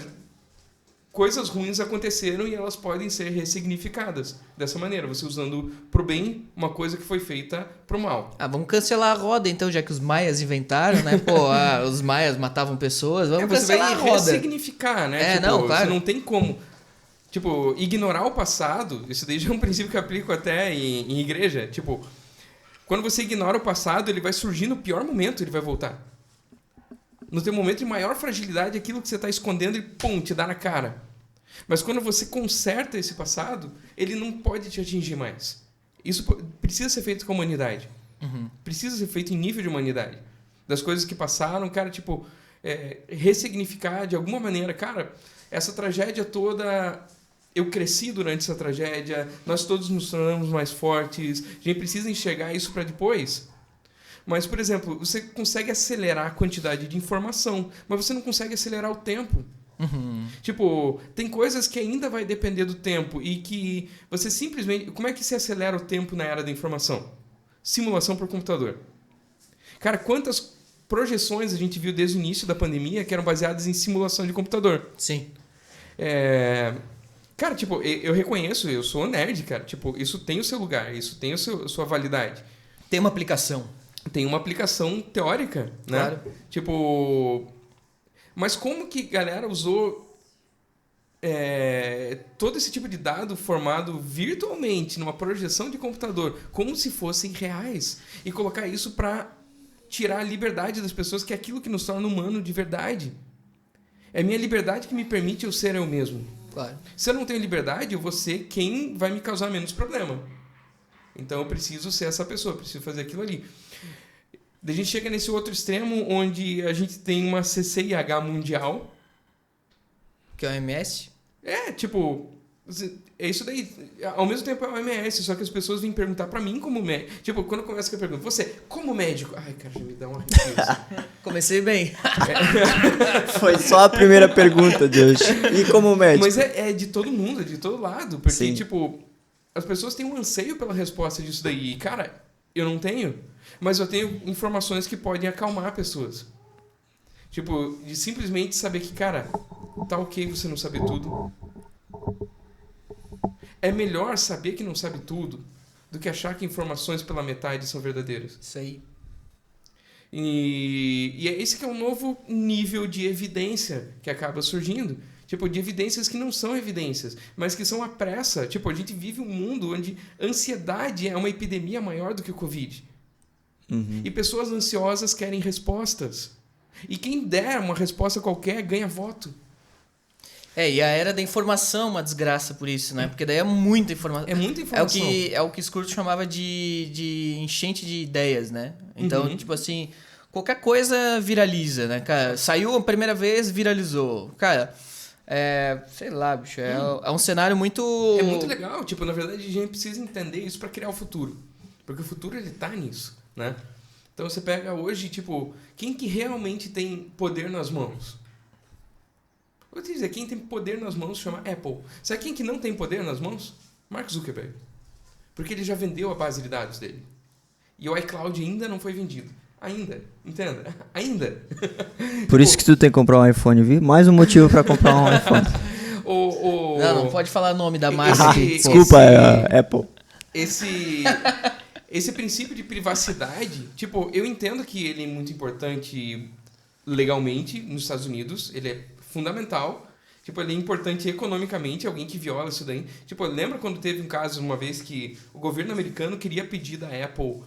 Speaker 2: coisas ruins aconteceram e elas podem ser ressignificadas dessa maneira, você usando pro bem uma coisa que foi feita pro mal.
Speaker 1: Vamos cancelar a roda então, já que os maias inventaram, né? Pô, os maias matavam pessoas, vamos cancelar a roda.
Speaker 2: Você vai ressignificar, né?
Speaker 1: Não, claro.
Speaker 2: Você não tem como, tipo, ignorar o passado, isso daí já é um princípio que eu aplico até em igreja, tipo, quando você ignora o passado, ele vai surgir no pior momento, ele vai voltar. No teu momento de maior fragilidade, aquilo que você está escondendo, ele, te dá na cara. Mas quando você conserta esse passado, ele não pode te atingir mais. Isso precisa ser feito com a humanidade. Precisa ser feito em nível de humanidade. Das coisas que passaram, cara, tipo, ressignificar de alguma maneira. Cara, essa tragédia toda... Eu cresci durante essa tragédia, nós todos nos tornamos mais fortes. A gente precisa enxergar isso para depois... Mas, por exemplo, você consegue acelerar a quantidade de informação, mas você não consegue acelerar o tempo. Tipo, tem coisas que ainda vai depender do tempo e que você simplesmente... Como é que se acelera o tempo na era da informação? Simulação por computador. Cara, quantas projeções a gente viu desde o início da pandemia que eram baseadas em simulação de computador?
Speaker 1: Sim.
Speaker 2: Cara, tipo, eu reconheço, eu sou nerd, cara. Tipo, isso tem o seu lugar, isso tem a sua validade.
Speaker 1: Tem uma aplicação.
Speaker 2: Tem uma aplicação teórica, né?
Speaker 1: Claro.
Speaker 2: Tipo... Mas como que a galera usou todo esse tipo de dado formado virtualmente numa projeção de computador, como se fossem reais, e colocar isso para tirar a liberdade das pessoas, que é aquilo que nos torna humano de verdade. É a minha liberdade que me permite eu ser eu mesmo.
Speaker 1: Claro.
Speaker 2: Se eu não tenho liberdade, eu vou ser quem vai me causar menos problema. Então eu preciso ser essa pessoa, preciso fazer aquilo ali. Daí a gente chega nesse outro extremo onde a gente tem uma CCIH mundial.
Speaker 1: Que é o OMS?
Speaker 2: Tipo... É isso daí. Ao mesmo tempo é o OMS, só que as pessoas vêm perguntar pra mim como médico. Tipo, quando começa a pergunta, você, como médico? Ai, cara, já me dá uma arrepio.
Speaker 1: Comecei bem.
Speaker 3: Foi só a primeira pergunta de hoje. E como médico?
Speaker 2: Mas é de todo mundo, é de todo lado. Porque,
Speaker 3: Sim.
Speaker 2: Tipo, as pessoas têm um anseio pela resposta disso daí. E, cara, eu não tenho. Mas eu tenho informações que podem acalmar pessoas. Tipo, de simplesmente saber que, cara, tá ok você não saber tudo. É melhor saber que não sabe tudo do que achar que informações pela metade são verdadeiras.
Speaker 1: Isso aí.
Speaker 2: E é esse que é um novo nível de evidência que acaba surgindo. Tipo, de evidências que não são evidências, mas que são a pressa. Tipo, a gente vive um mundo onde ansiedade é uma epidemia maior do que o Covid. E pessoas ansiosas querem respostas. E quem der uma resposta qualquer ganha voto.
Speaker 1: E a era da informação é uma desgraça por isso, né? Porque daí é muita informação.
Speaker 2: É muita informação.
Speaker 1: É o que Scrooge chamava de enchente de ideias, né? Então, tipo assim, qualquer coisa viraliza, né, cara? Saiu a primeira vez, viralizou. Cara, sei lá, bicho, é um cenário muito...
Speaker 2: É muito legal. Tipo, na verdade, a gente precisa entender isso para criar o futuro. Porque o futuro, ele tá nisso, né? Então você pega hoje, tipo, quem que realmente tem poder nas mãos? Vou te dizer, quem tem poder nas mãos chama Apple. Sabe quem que não tem poder nas mãos? Mark Zuckerberg. Porque ele já vendeu a base de dados dele. E o iCloud ainda não foi vendido. Ainda. Entenda? Ainda.
Speaker 3: Por isso que tu tem que comprar um iPhone, viu? Mais um motivo pra comprar um iPhone.
Speaker 1: Não pode falar o nome da marca aqui.
Speaker 3: Desculpa, Apple.
Speaker 2: Esse princípio de privacidade, tipo, eu entendo que ele é muito importante legalmente nos Estados Unidos, ele é fundamental, tipo, ele é importante economicamente, alguém que viola isso daí. Tipo, lembra quando teve um caso uma vez que o governo americano queria pedir da Apple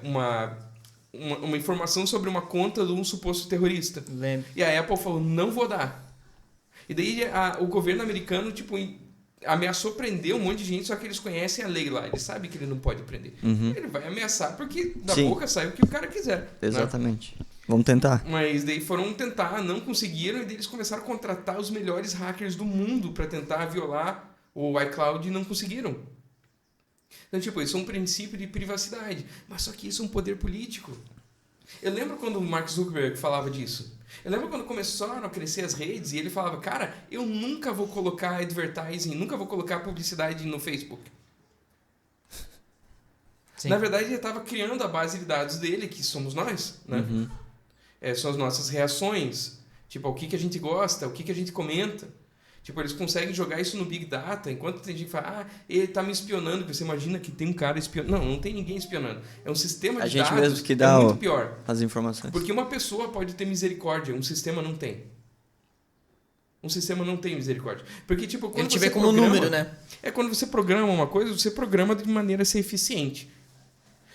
Speaker 2: uma informação sobre uma conta de um suposto terrorista.
Speaker 1: Lembro.
Speaker 2: E a Apple falou, não vou dar. E daí o governo americano, tipo, ameaçou prender um monte de gente, só que eles conhecem a lei lá. Eles sabem que ele não pode prender.
Speaker 3: Uhum.
Speaker 2: Ele vai ameaçar porque da
Speaker 3: Sim.
Speaker 2: boca sai o que o cara quiser.
Speaker 3: Exatamente. Né? Vamos tentar.
Speaker 2: Mas daí foram tentar, não conseguiram, e daí eles começaram a contratar os melhores hackers do mundo para tentar violar o iCloud e não conseguiram. Então, tipo, isso é um princípio de privacidade. Mas só que isso é um poder político. Eu lembro quando o Mark Zuckerberg falava disso. Eu lembro quando começaram a crescer as redes e ele falava, cara, eu nunca vou colocar advertising, nunca vou colocar publicidade no Facebook. Sim. Na verdade, ele estava criando a base de dados dele, que somos nós, né?
Speaker 3: Uhum.
Speaker 2: São as nossas reações, tipo, o que a gente gosta, o que a gente comenta. Tipo, eles conseguem jogar isso no Big Data, enquanto tem gente que fala, ele tá me espionando, você imagina que tem um cara espionando. Não, não tem ninguém espionando. É um sistema de dados,
Speaker 3: mesmo que dá
Speaker 2: muito pior.
Speaker 3: As informações.
Speaker 2: Porque uma pessoa pode ter misericórdia, um sistema não tem. Um sistema não tem misericórdia. Porque, tipo, quando
Speaker 1: ele te
Speaker 2: você
Speaker 1: vê como número, né?
Speaker 2: Quando você programa uma coisa, você programa de maneira a ser eficiente.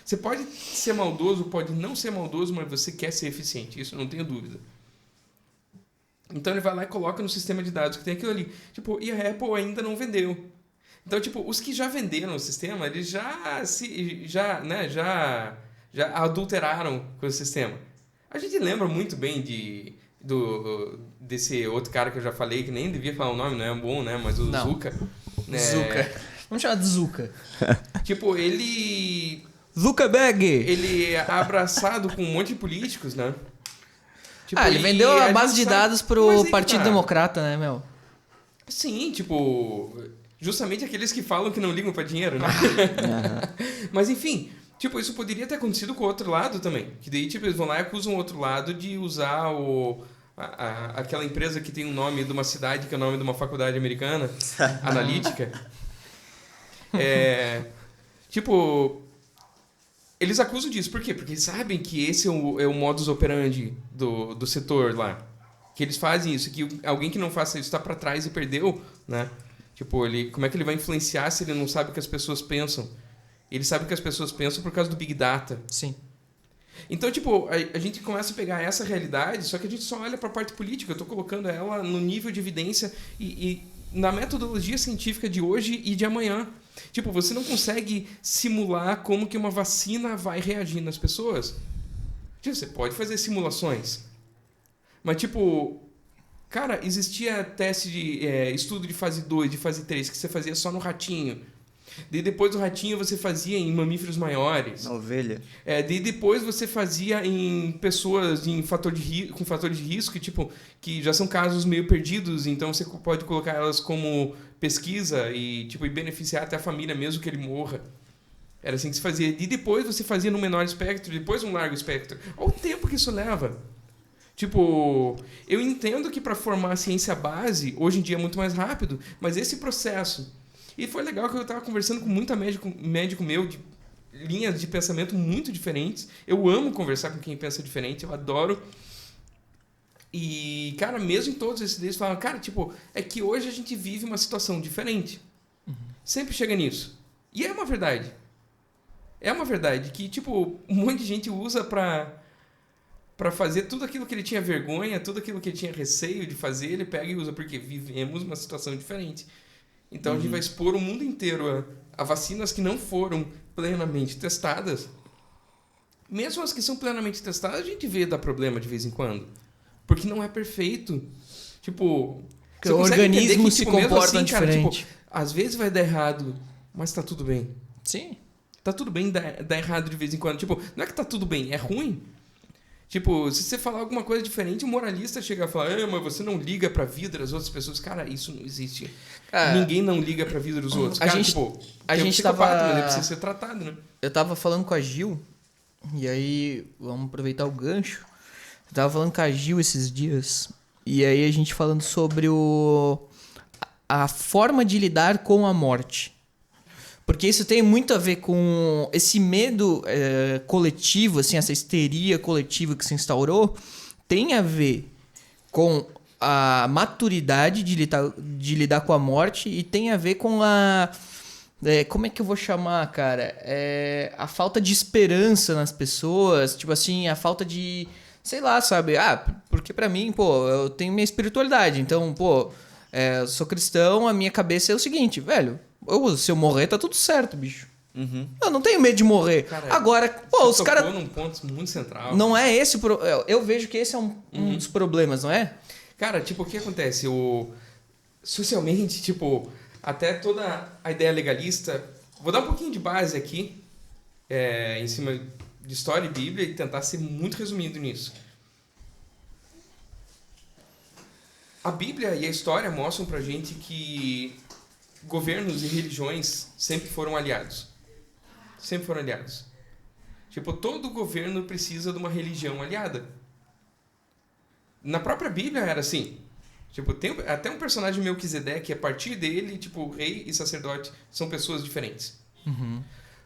Speaker 2: Você pode ser maldoso, pode não ser maldoso, mas você quer ser eficiente. Isso eu não tenho dúvida. Então ele vai lá e coloca no sistema de dados que tem aquilo ali. Tipo, e a Apple ainda não vendeu. Então, tipo, os que já venderam o sistema, eles já adulteraram com o sistema. A gente lembra muito bem desse outro cara que eu já falei, que nem devia falar o nome, não é bom, né? Mas o Zuka.
Speaker 1: Zuka. Vamos chamar de Zuka.
Speaker 2: Tipo, ele...
Speaker 1: Zuckerberg!
Speaker 2: Ele é abraçado com um monte de políticos, né? Tipo,
Speaker 1: ele vendeu a base de dados pro Partido Democrata, né, meu?
Speaker 2: Sim, tipo... Justamente aqueles que falam que não ligam pra dinheiro, né? Mas, enfim... Tipo, isso poderia ter acontecido com o outro lado também. Que daí, tipo, eles vão lá e acusam o outro lado de usar aquela empresa que tem o nome de uma cidade, que é o nome de uma faculdade americana, analítica. Tipo... Eles acusam disso. Por quê? Porque eles sabem que esse é o modus operandi do setor lá. Que eles fazem isso. Que alguém que não faça isso está para trás e perdeu, né? Tipo, como é que ele vai influenciar se ele não sabe o que as pessoas pensam? Ele sabe o que as pessoas pensam por causa do Big Data.
Speaker 1: Sim.
Speaker 2: Então, tipo, a gente começa a pegar essa realidade, só que a gente só olha para a parte política. Eu estou colocando ela no nível de evidência e na metodologia científica de hoje e de amanhã. Tipo, você não consegue simular como que uma vacina vai reagir nas pessoas. Tipo, você pode fazer simulações. Mas, tipo... Cara, existia teste de estudo de fase 2, de fase 3, que você fazia só no ratinho. Daí depois do ratinho você fazia em mamíferos maiores.
Speaker 3: Na ovelha.
Speaker 2: Daí depois você fazia em pessoas com fatores de risco, tipo, que já são casos meio perdidos, então você pode colocar elas como pesquisa e beneficiar até a família mesmo que ele morra. Era assim que se fazia. E depois você fazia no menor espectro, depois um largo espectro. Olha o tempo que isso leva. Tipo, eu entendo que para formar a ciência base, hoje em dia é muito mais rápido, mas esse processo... E foi legal que eu estava conversando com muito médico meu de linhas de pensamento muito diferentes. Eu amo conversar com quem pensa diferente, eu adoro. E, cara, mesmo em todos esses dias, falavam, cara, tipo, é que hoje a gente vive uma situação diferente. Uhum. Sempre chega nisso. E é uma verdade. É uma verdade que, tipo, um monte de gente usa para fazer tudo aquilo que ele tinha vergonha, tudo aquilo que ele tinha receio de fazer, ele pega e usa, porque vivemos uma situação diferente. Então, a gente vai expor o mundo inteiro a vacinas que não foram plenamente testadas. Mesmo as que são plenamente testadas, a gente vê dar problema de vez em quando. Porque não é perfeito. Tipo...
Speaker 1: O organismo se comporta
Speaker 2: assim,
Speaker 1: diferente.
Speaker 2: cara, tipo, às vezes vai dar errado, mas tá tudo bem.
Speaker 1: Sim.
Speaker 2: Tá tudo bem dar errado de vez em quando. Tipo, não é que tá tudo bem, é ruim. Tipo, se você falar alguma coisa diferente, o moralista chega a falar, mas você não liga pra vida das outras pessoas. Cara, isso não existe. Ninguém não liga pra vida dos outros. Cara,
Speaker 1: a gente
Speaker 2: psicopata, mas ele precisa ser tratado, né?
Speaker 1: Eu tava falando com a Gil, e aí, vamos aproveitar o gancho. Eu tava falando com a Gil esses dias, e aí a gente falando sobre a forma de lidar com a morte. Porque isso tem muito a ver com esse medo coletivo, assim, essa histeria coletiva que se instaurou, tem a ver com a maturidade de lidar com a morte e tem a ver com como é que eu vou chamar, cara? A falta de esperança nas pessoas, tipo assim, a falta de, sei lá, sabe? Porque pra mim, pô, eu tenho minha espiritualidade, então, pô, eu sou cristão, a minha cabeça é o seguinte, velho, se eu morrer, tá tudo certo, bicho.
Speaker 3: Uhum.
Speaker 1: Eu não tenho medo de morrer.
Speaker 2: Cara,
Speaker 1: agora, pô, os caras...
Speaker 2: tocou num ponto muito central.
Speaker 1: Não é esse... Eu vejo que esse é um dos problemas, não é?
Speaker 2: Cara, tipo, o que acontece? Socialmente, tipo, até toda a ideia legalista... Vou dar um pouquinho de base aqui, em cima de história e Bíblia, e tentar ser muito resumido nisso. A Bíblia e a história mostram pra gente que governos e religiões sempre foram aliados. Sempre foram aliados. Tipo, todo governo precisa de uma religião aliada. Na própria Bíblia era assim. Tipo, tem até um personagem Melquisedeque, a partir dele, tipo, rei e sacerdote são pessoas diferentes.
Speaker 1: Uhum.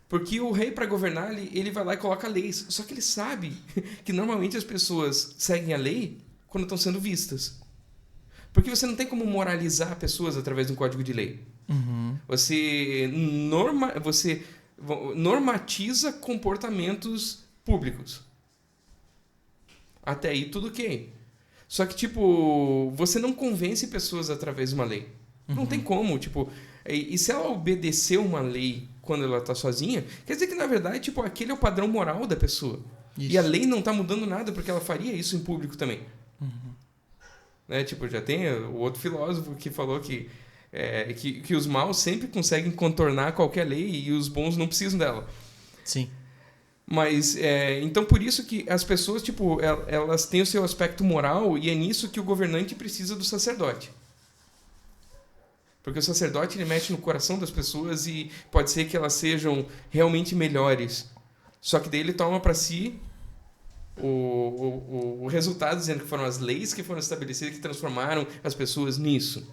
Speaker 2: Porque o rei, para governar, ele vai lá e coloca leis. Só que ele sabe que normalmente as pessoas seguem a lei quando estão sendo vistas. Porque você não tem como moralizar pessoas através de um código de lei.
Speaker 1: Uhum.
Speaker 2: Você normatiza comportamentos públicos. Até aí tudo ok. Só que, tipo, você não convence pessoas através de uma lei. Não tem como, tipo... E se ela obedecer uma lei quando ela tá sozinha, quer dizer que, na verdade, tipo, aquele é o padrão moral da pessoa. Isso. E a lei não tá mudando nada porque ela faria isso em público também.
Speaker 1: Uhum.
Speaker 2: Né? Tipo, já tem o outro filósofo que falou que os maus sempre conseguem contornar qualquer lei e os bons não precisam dela.
Speaker 1: Sim.
Speaker 2: Mas, então por isso que as pessoas, tipo, elas têm o seu aspecto moral e é nisso que o governante precisa do sacerdote. Porque o sacerdote, ele mexe no coração das pessoas e pode ser que elas sejam realmente melhores. Só que daí ele toma para si o resultado, dizendo que foram as leis que foram estabelecidas que transformaram as pessoas nisso.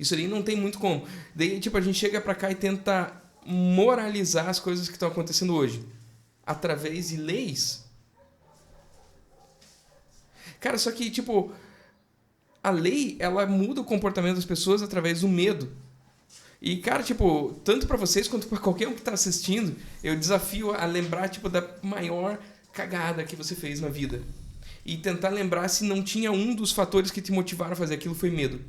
Speaker 2: Isso aí não tem muito como. Daí, tipo, a gente chega pra cá e tenta moralizar as coisas que estão acontecendo hoje. Através de leis. Cara, só que, tipo, a lei, ela muda o comportamento das pessoas através do medo. E, cara, tipo, tanto pra vocês quanto pra qualquer um que tá assistindo, eu desafio a lembrar, tipo, da maior cagada que você fez na vida. E tentar lembrar se não tinha um dos fatores que te motivaram a fazer aquilo foi medo.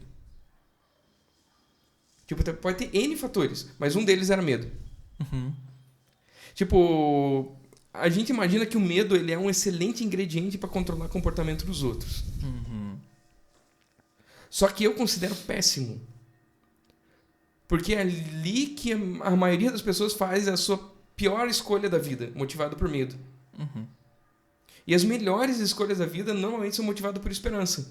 Speaker 2: Tipo, pode ter N fatores, mas um deles era medo.
Speaker 1: Uhum.
Speaker 2: Tipo, a gente imagina que o medo ele é um excelente ingrediente para controlar o comportamento dos outros.
Speaker 1: Uhum.
Speaker 2: Só que eu considero péssimo. Porque é ali que a maioria das pessoas faz a sua pior escolha da vida, motivado por medo.
Speaker 1: Uhum.
Speaker 2: E as melhores escolhas da vida normalmente são motivadas por esperança.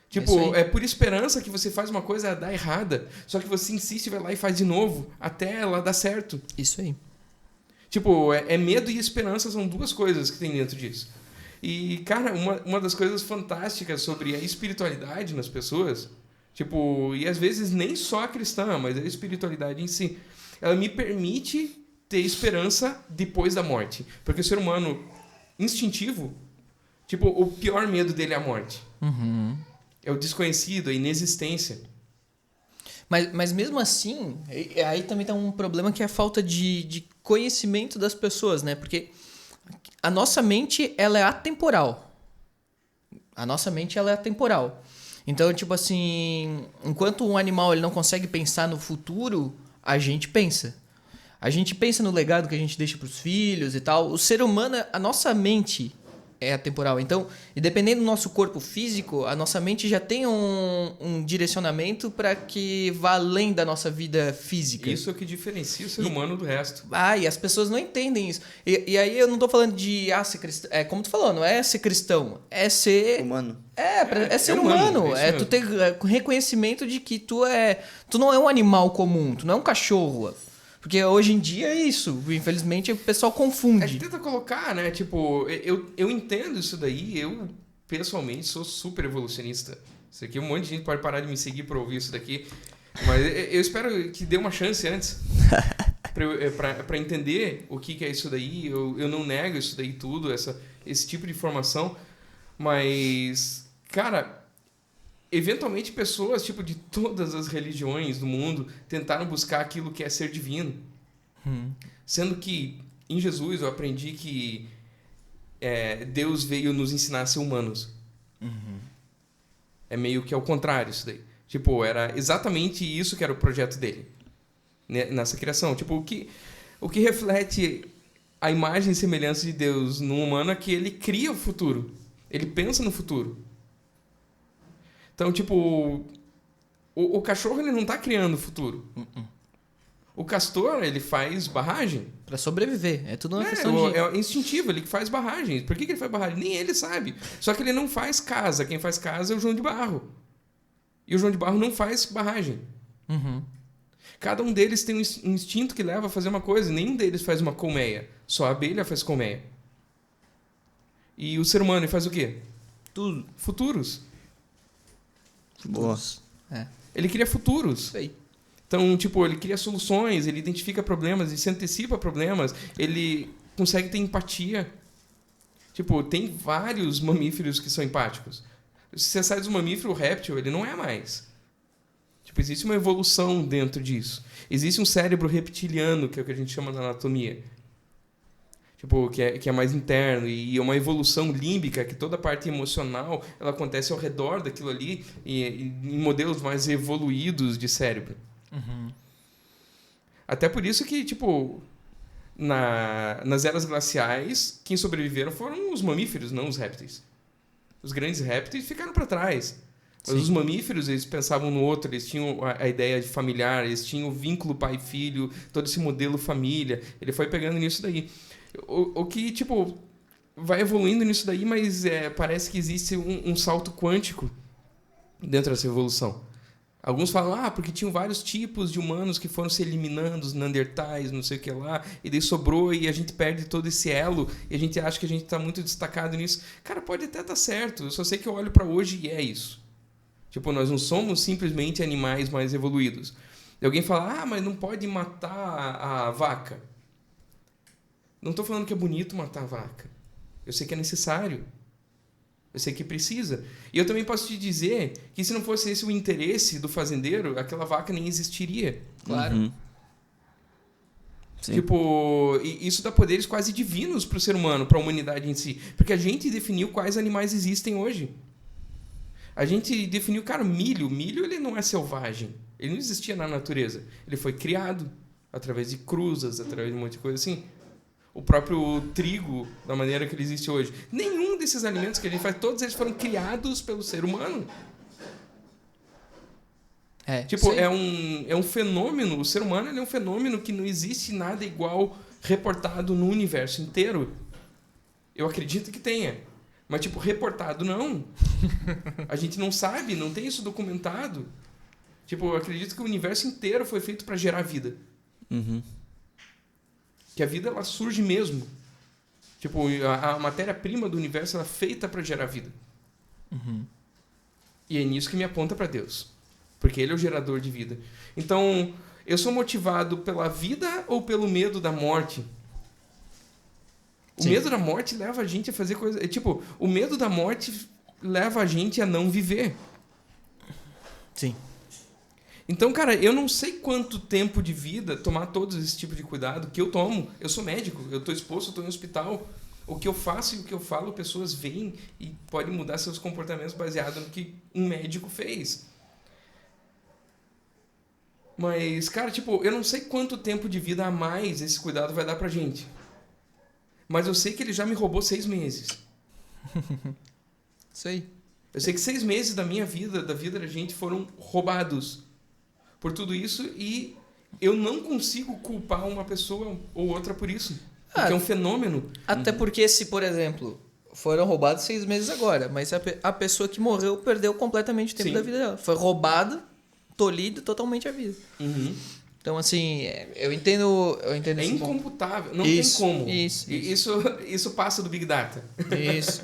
Speaker 2: Tipo, é por esperança que você faz uma coisa dar errada, só que você insiste, vai lá e faz de novo, até ela dar certo.
Speaker 1: Isso aí.
Speaker 2: Tipo, medo e esperança são duas coisas que tem dentro disso. E, cara, uma das coisas fantásticas sobre a espiritualidade nas pessoas, tipo, e às vezes nem só a cristã, mas a espiritualidade em si, ela me permite ter esperança depois da morte. Porque o ser humano instintivo, tipo, o pior medo dele é a morte.
Speaker 1: Uhum.
Speaker 2: É o desconhecido, a inexistência.
Speaker 1: Mas mesmo assim, aí também tá um problema que é a falta de conhecimento das pessoas, né? Porque a nossa mente, ela é atemporal. A nossa mente, ela é atemporal. Então, tipo assim, enquanto um animal ele não consegue pensar no futuro, a gente pensa. A gente pensa no legado que a gente deixa pros filhos e tal. O ser humano, a nossa mente, é atemporal. Então, e dependendo do nosso corpo físico, a nossa mente já tem um direcionamento para que vá além da nossa vida física.
Speaker 2: Isso é o que diferencia o ser humano do resto.
Speaker 1: E as pessoas não entendem isso. E aí eu não tô falando de ser cristão. É como tu falou, não é ser cristão. É ser...
Speaker 3: Humano.
Speaker 1: É ser
Speaker 2: humano,
Speaker 1: humano.
Speaker 2: é isso
Speaker 1: Tu ter reconhecimento de que tu não é um animal comum. Tu não é um cachorro. Porque hoje em dia é isso. Infelizmente, o pessoal confunde.
Speaker 2: A gente tenta colocar, né? Tipo, eu entendo isso daí. Eu, pessoalmente, sou super evolucionista. Isso aqui, um monte de gente pode parar de me seguir pra ouvir isso daqui. Mas eu espero que dê uma chance antes. Pra entender o que é isso daí. Eu não nego isso daí tudo, esse tipo de informação. Mas, cara, eventualmente pessoas, tipo, de todas as religiões do mundo tentaram buscar aquilo que é ser divino. Sendo que, em Jesus, eu aprendi que Deus veio nos ensinar a ser humanos. É meio que ao contrário isso daí. Tipo, era exatamente isso que era o projeto dele, né, nessa criação. Tipo, o que reflete a imagem e semelhança de Deus no humano é que ele cria o futuro. Ele pensa no futuro. Então, tipo, o cachorro ele não está criando o futuro. O castor, ele faz barragem.
Speaker 1: Pra sobreviver. É tudo uma questão de...
Speaker 2: É instintivo, ele faz barragem. Por que ele faz barragem? Nem ele sabe. Só que ele não faz casa. Quem faz casa é o João de Barro. E o João de Barro não faz barragem. Cada um deles tem um instinto que leva a fazer uma coisa. Nenhum deles faz uma colmeia. Só a abelha faz colmeia. E o ser humano ele faz o quê?
Speaker 1: Tudo.
Speaker 2: Futuros.
Speaker 3: Boa.
Speaker 2: Ele cria futuros.
Speaker 1: Isso aí.
Speaker 2: Então, tipo, ele cria soluções, ele identifica problemas, ele se antecipa a problemas, ele consegue ter empatia. Tipo, tem vários mamíferos que são empáticos. Se você sai dos mamíferos, o réptil, ele não é mais. Tipo, existe uma evolução dentro disso. Existe um cérebro reptiliano, que é o que a gente chama na anatomia. Tipo, que é mais interno, e é uma evolução límbica, que toda a parte emocional ela acontece ao redor daquilo ali, e em modelos mais evoluídos de cérebro. Até por isso que, tipo, nas eras glaciais, quem sobreviveram foram os mamíferos, não os répteis. Os grandes répteis ficaram para trás. Mas os mamíferos, eles pensavam no outro, eles tinham a ideia de familiar, eles tinham o vínculo pai e filho, todo esse modelo família. Ele foi pegando nisso daí. O que, tipo, vai evoluindo nisso daí, mas parece que existe um salto quântico dentro dessa evolução. Alguns falam, porque tinham vários tipos de humanos que foram se eliminando, os neandertais, não sei o que lá, e daí sobrou e a gente perde todo esse elo e a gente acha que a gente está muito destacado nisso. Cara, pode até estar certo, eu só sei que eu olho para hoje e é isso. Tipo, nós não somos simplesmente animais mais evoluídos. E alguém fala, mas não pode matar a vaca. Não estou falando que é bonito matar a vaca. Eu sei que é necessário. Eu sei que precisa. E eu também posso te dizer que se não fosse esse o interesse do fazendeiro, aquela vaca nem existiria.
Speaker 1: Claro.
Speaker 3: Sim.
Speaker 2: Tipo, isso dá poderes quase divinos para o ser humano, para a humanidade em si. Porque a gente definiu quais animais existem hoje. A gente definiu, cara, o milho. O milho ele não é selvagem. Ele não existia na natureza. Ele foi criado através de cruzas, através de um monte de coisa assim. O próprio trigo, da maneira que ele existe hoje. Nenhum desses alimentos que a gente faz, todos eles foram criados pelo ser humano. Tipo, é um fenômeno, o ser humano é um fenômeno que não existe nada igual reportado no universo inteiro. Eu acredito que tenha. Mas, tipo, reportado não. A gente não sabe, não tem isso documentado. Tipo, eu acredito que o universo inteiro foi feito para gerar vida. Que a vida ela surge mesmo. Tipo, a matéria-prima do universo ela é feita para gerar vida. E é nisso que me aponta para Deus. Porque Ele é o gerador de vida. Então, eu sou motivado pela vida ou pelo medo da morte? O medo da morte leva a gente a fazer coisas... Tipo, o medo da morte leva a gente a não viver.
Speaker 1: Sim.
Speaker 2: Então, cara, eu não sei quanto tempo de vida tomar todos esse tipo de cuidado que eu tomo. Eu sou médico, eu estou exposto, eu estou em hospital. O que eu faço e o que eu falo, pessoas veem e podem mudar seus comportamentos baseado no que um médico fez. Mas, cara, tipo, eu não sei quanto tempo de vida a mais esse cuidado vai dar pra gente. Mas eu sei que ele já me roubou 6 meses.
Speaker 1: Isso aí.
Speaker 2: Eu sei que 6 meses da minha vida, da vida da gente, foram roubados por tudo isso e eu não consigo culpar uma pessoa ou outra por isso. Porque é um fenômeno.
Speaker 1: Até porque se, por exemplo, foram roubados 6 meses agora, mas a pessoa que morreu perdeu completamente o tempo da vida dela. Foi roubado, tolhido totalmente a vida. Então, assim, eu entendo
Speaker 2: É incomputável. Não tem como. Isso passa do Big Data.
Speaker 1: Isso.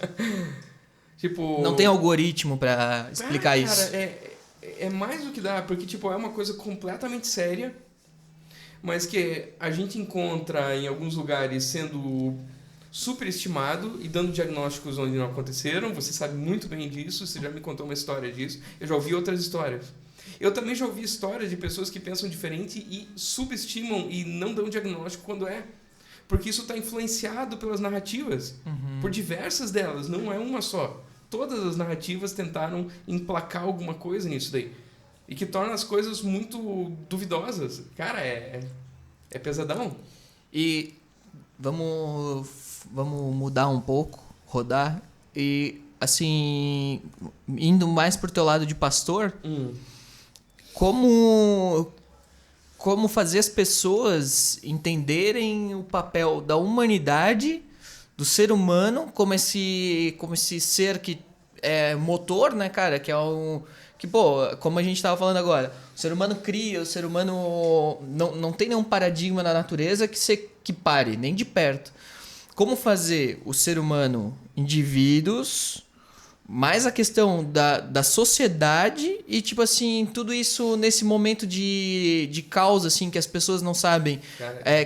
Speaker 2: Tipo...
Speaker 1: Não tem algoritmo pra explicar isso.
Speaker 2: Cara, é mais do que dá, porque tipo, é uma coisa completamente séria, mas que a gente encontra em alguns lugares sendo superestimado e dando diagnósticos onde não aconteceram. Você sabe muito bem disso, você já me contou uma história disso. Eu já ouvi outras histórias. Eu também já ouvi histórias de pessoas que pensam diferente e subestimam e não dão diagnóstico quando é. Porque isso está influenciado pelas narrativas, por diversas delas, não é uma só. Todas as narrativas tentaram emplacar alguma coisa nisso daí. E que torna as coisas muito duvidosas. Cara, é pesadão.
Speaker 1: E vamos mudar um pouco, rodar. E, assim, indo mais pro teu lado de pastor, como fazer as pessoas entenderem o papel da humanidade, do ser humano, como esse ser que é motor, né, cara? Que é que, pô, como a gente tava falando agora, o ser humano cria, o ser humano não tem nenhum paradigma na natureza que pare, nem de perto. Como fazer o ser humano, indivíduos, mais a questão da sociedade e, tipo assim, tudo isso nesse momento de caos, assim, que as pessoas não sabem,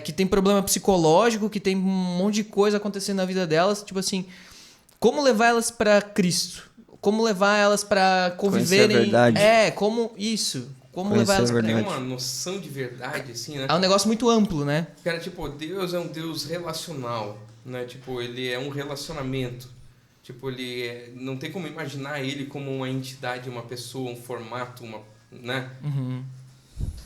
Speaker 1: que tem problema psicológico, que tem um monte de coisa acontecendo na vida delas, tipo assim, como levar elas para Cristo? Como levar elas para conviverem...
Speaker 3: Conhecer a verdade.
Speaker 1: Como isso? Como
Speaker 3: Conhecer
Speaker 1: levar elas
Speaker 3: a
Speaker 1: pra...
Speaker 2: Tem uma noção de verdade, assim, né?
Speaker 1: É um negócio muito amplo, né?
Speaker 2: Cara, tipo, Deus é um Deus relacional, né? Tipo, ele é um relacionamento. Tipo, não tem como imaginar ele como uma entidade, uma pessoa, um formato, né?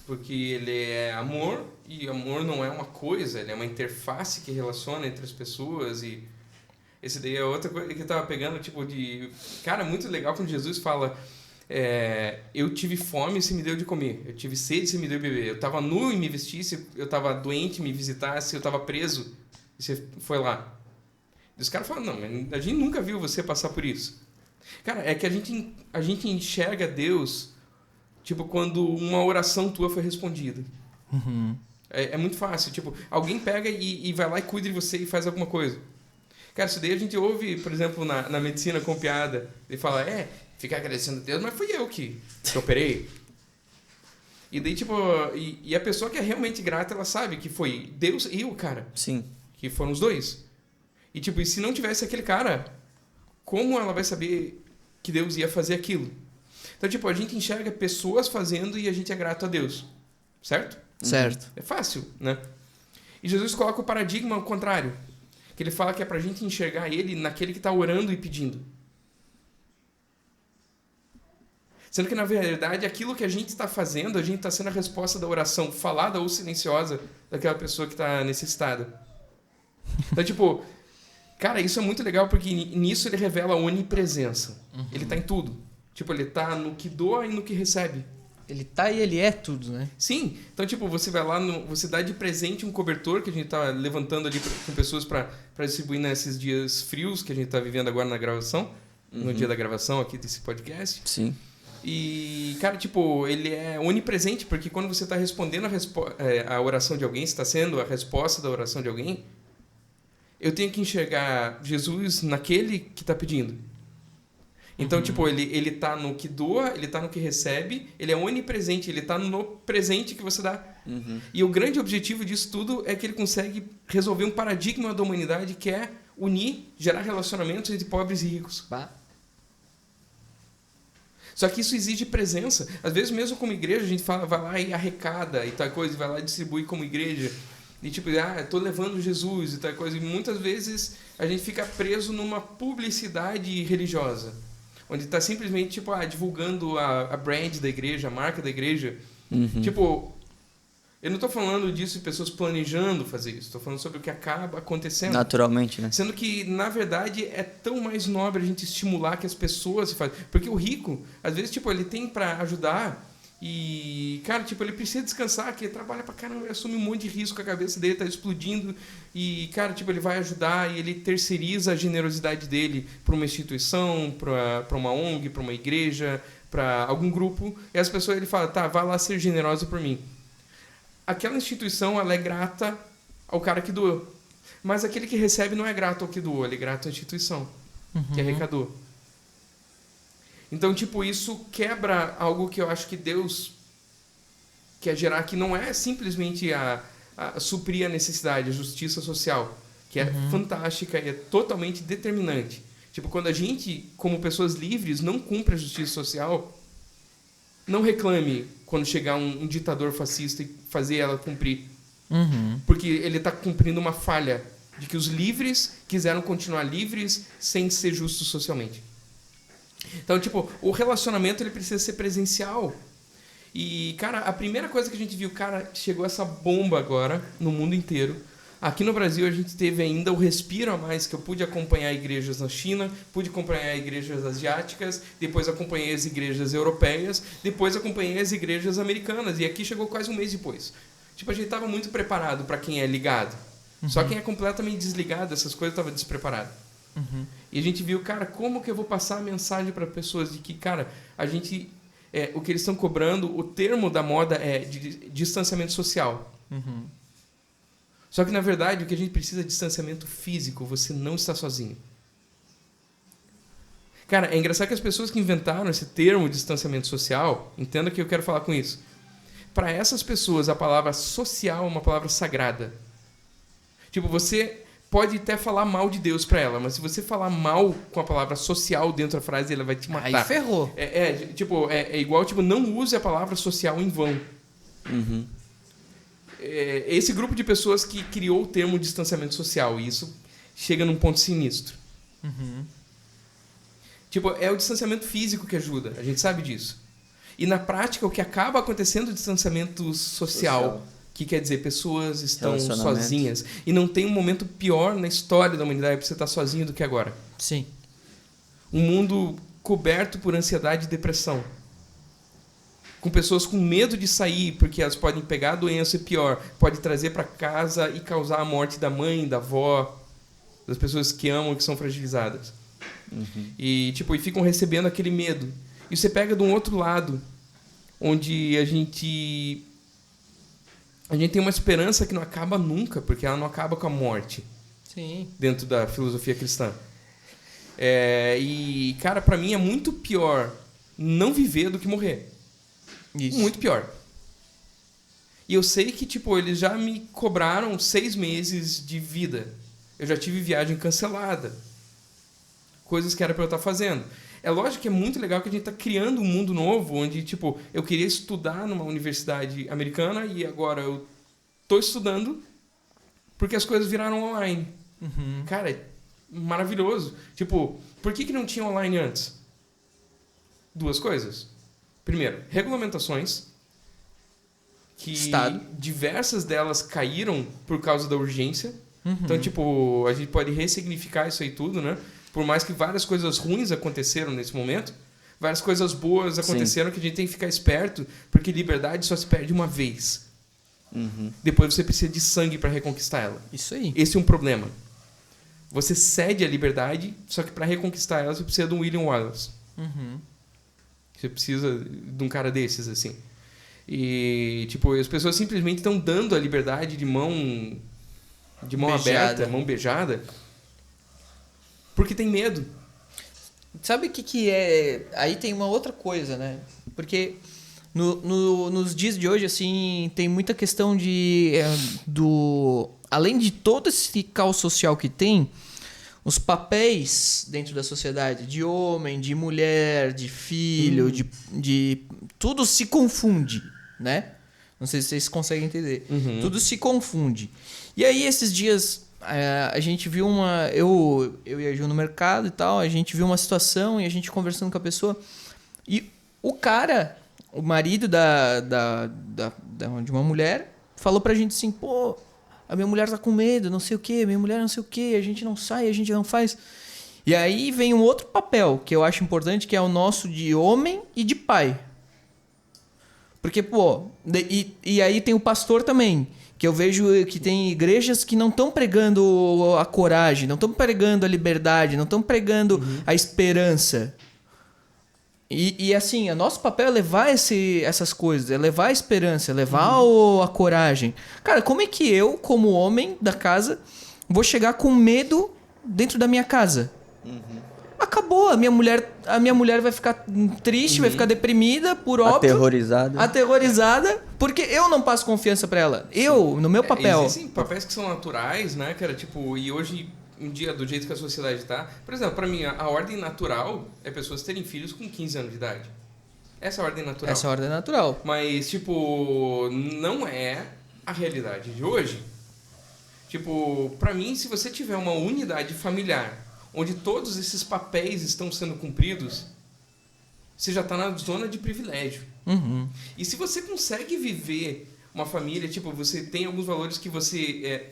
Speaker 2: Porque ele é amor, e amor não é uma coisa, ele é uma interface que relaciona entre as pessoas. E esse daí é outra coisa que eu tava pegando, tipo, Cara, muito legal quando Jesus fala... eu tive fome e você me deu de comer. Eu tive sede e você me deu de beber. Eu tava nu e me vestisse. Eu tava doente e me visitasse. Eu tava preso e você foi lá. E os caras falam, não, a gente nunca viu você passar por isso. Cara, é que a gente enxerga Deus tipo quando uma oração tua foi respondida. É muito fácil. Tipo, alguém pega e vai lá e cuida de você e faz alguma coisa. Cara, isso daí a gente ouve, por exemplo, na medicina com piada. Ele fala, fica agradecendo a Deus, mas fui eu que operei. E daí, tipo, e a pessoa que é realmente grata, ela sabe que foi Deus e o cara.
Speaker 3: Sim.
Speaker 2: Que foram os dois. E, tipo, e se não tivesse aquele cara, como ela vai saber que Deus ia fazer aquilo? Então, tipo, a gente enxerga pessoas fazendo e a gente é grato a Deus. Certo?
Speaker 1: Certo.
Speaker 2: É fácil, né? E Jesus coloca o paradigma ao contrário. Que ele fala que é pra gente enxergar ele naquele que está orando e pedindo. Sendo que, na verdade, aquilo que a gente está fazendo, a gente está sendo a resposta da oração falada ou silenciosa daquela pessoa que está necessitada. Então, tipo, cara, isso é muito legal porque nisso ele revela a onipresença. Ele está em tudo. Tipo, ele está no que doa e no que recebe.
Speaker 1: Ele tá e ele é tudo, né?
Speaker 2: Sim. Então, tipo, você vai lá, você dá de presente um cobertor que a gente tá levantando ali com pessoas para distribuir nesses dias frios que a gente tá vivendo agora na gravação. No dia da gravação aqui desse podcast.
Speaker 3: Sim.
Speaker 2: E, cara, tipo, ele é onipresente, porque quando você está respondendo a oração de alguém, está sendo a resposta da oração de alguém, eu tenho que enxergar Jesus naquele que está pedindo. Então, tipo, ele tá no que doa, ele tá no que recebe, ele é onipresente, ele tá no presente que você dá. E o grande objetivo disso tudo é que ele consegue resolver um paradigma da humanidade que é unir, gerar relacionamentos entre pobres e ricos. Só que isso exige presença. Às vezes, mesmo como igreja, a gente fala, vai lá e arrecada e tal coisa, vai lá e distribui como igreja. E tipo, eu tô levando Jesus e tal coisa. E muitas vezes a gente fica preso numa publicidade religiosa. Onde está simplesmente tipo, divulgando a brand da igreja, a marca da igreja. Tipo, Eu não estou falando disso de pessoas planejando fazer isso. Estou falando sobre o que acaba acontecendo.
Speaker 3: Naturalmente, né?
Speaker 2: Sendo que, na verdade, é tão mais nobre a gente estimular que as pessoas se fazem. Porque o rico, às vezes, tipo, ele tem para ajudar e, cara, tipo, ele precisa descansar, que ele trabalha pra caramba, ele assume um monte de risco, a cabeça dele tá explodindo e, cara, tipo, ele vai ajudar e ele terceiriza a generosidade dele para uma instituição, para uma ONG, para uma igreja, para algum grupo. E as pessoas, ele fala, tá, vai lá ser generoso por mim. Aquela instituição, ela é grata ao cara que doou. Mas aquele que recebe não é grato ao que doou, ele é grato à instituição que arrecadou. Então, tipo, isso quebra algo que eu acho que Deus quer gerar, que não é simplesmente a suprir a necessidade, a justiça social, que é fantástica e é totalmente determinante. Tipo, quando a gente, como pessoas livres, não cumpre a justiça social, não reclame quando chegar um ditador fascista e fazer ela cumprir. Porque ele está cumprindo uma falha de que os livres quiseram continuar livres sem ser justos socialmente. Então, tipo, o relacionamento ele precisa ser presencial. E, cara, a primeira coisa que a gente viu, cara, chegou essa bomba agora no mundo inteiro. Aqui no Brasil a gente teve ainda o respiro a mais, que eu pude acompanhar igrejas na China, pude acompanhar igrejas asiáticas, depois acompanhei as igrejas europeias, depois acompanhei as igrejas americanas, e aqui chegou quase um mês depois. Tipo, a gente estava muito preparado para quem é ligado. Só quem é completamente desligado, essas coisas, estava despreparado. E a gente viu, cara, como que eu vou passar a mensagem para pessoas de que, cara, a gente... o que eles estão cobrando, o termo da moda é de distanciamento social. Só que, na verdade, o que a gente precisa é distanciamento físico. Você não está sozinho. Cara, é engraçado que as pessoas que inventaram esse termo de distanciamento social, entenda o que eu quero falar com isso. Para essas pessoas, a palavra social é uma palavra sagrada. Tipo, você pode até falar mal de Deus para ela, mas se você falar mal com a palavra social dentro da frase, ela vai te matar.
Speaker 1: Aí ferrou.
Speaker 2: É igual, tipo, não use a palavra social em vão. Esse grupo de pessoas que criou o termo distanciamento social, e isso chega num ponto sinistro. Tipo, é o distanciamento físico que ajuda, a gente sabe disso. E na prática, o que acaba acontecendo é o distanciamento social, que quer dizer, pessoas estão sozinhas. E não tem um momento pior na história da humanidade para você estar sozinho do que agora.
Speaker 1: Sim.
Speaker 2: Um mundo coberto por ansiedade e depressão. Com pessoas com medo de sair, porque elas podem pegar a doença e pior, pode trazer para casa e causar a morte da mãe, da avó, das pessoas que amam e que são fragilizadas. E, tipo, e ficam recebendo aquele medo. E você pega de um outro lado, onde a gente tem uma esperança que não acaba nunca, porque ela não acaba com a morte.
Speaker 1: Sim.
Speaker 2: Dentro da filosofia cristã. E, cara, para mim é muito pior não viver do que morrer.
Speaker 1: Isso.
Speaker 2: Muito pior. E eu sei que, tipo, eles já me cobraram 6 meses de vida. Eu já tive viagem cancelada. Coisas que era para eu estar fazendo. É lógico que é muito legal que a gente está criando um mundo novo, onde, tipo, eu queria estudar numa universidade americana e agora eu estou estudando porque as coisas viraram online. Cara, é maravilhoso. Tipo, por que não tinha online antes? 2 coisas. Primeiro, regulamentações, que diversas delas caíram por causa da urgência. Então, tipo, a gente pode ressignificar isso aí tudo, né? Por mais que várias coisas ruins aconteceram nesse momento, várias coisas boas aconteceram. Sim. Que a gente tem que ficar esperto, porque liberdade só se perde uma vez. Depois você precisa de sangue para reconquistar ela.
Speaker 1: Isso aí.
Speaker 2: Esse é um problema. Você cede a liberdade, só que para reconquistar ela você precisa de um William Wallace. Você precisa de um cara desses, assim. E, tipo, as pessoas simplesmente estão dando a liberdade de mão aberta, mão beijada, porque tem medo.
Speaker 1: Sabe o que é... Aí tem uma outra coisa, né? Porque nos dias de hoje, assim, tem muita questão de... Além de todo esse caos social que tem, os papéis dentro da sociedade, de homem, de mulher, de filho, de tudo se confunde, né? Não sei se vocês conseguem entender. Tudo se confunde. E aí, esses dias, a gente viu eu e a Ju no mercado e tal, a gente viu uma situação e a gente conversando com a pessoa. E o cara, o marido de uma mulher, falou pra gente assim, pô, a minha mulher tá com medo, não sei o quê, minha mulher não sei o quê, a gente não sai, a gente não faz. E aí vem um outro papel que eu acho importante, que é o nosso de homem e de pai. Porque, pô, e aí tem o pastor também, que eu vejo que tem igrejas que não estão pregando a coragem, não estão pregando a liberdade, não estão pregando a esperança. E assim, o nosso papel é levar essas coisas, é levar a esperança, é levar a coragem. Cara, como é que eu, como homem da casa, vou chegar com medo dentro da minha casa? Acabou, a minha mulher vai ficar triste, vai ficar deprimida, por óbvio. Aterrorizada, porque eu não passo confiança pra ela. Eu, no meu papel.
Speaker 2: Existem papéis que são naturais, né, cara? Tipo, e hoje em dia, do jeito que a sociedade tá... Por exemplo, pra mim, a ordem natural é pessoas terem filhos com 15 anos de idade. Essa é a ordem natural.
Speaker 1: Essa é a ordem natural.
Speaker 2: Mas, tipo, não é a realidade de hoje. Tipo, pra mim, se você tiver uma unidade familiar onde todos esses papéis estão sendo cumpridos, você já está na zona de privilégio. E se você consegue viver uma família, tipo, você tem alguns valores que você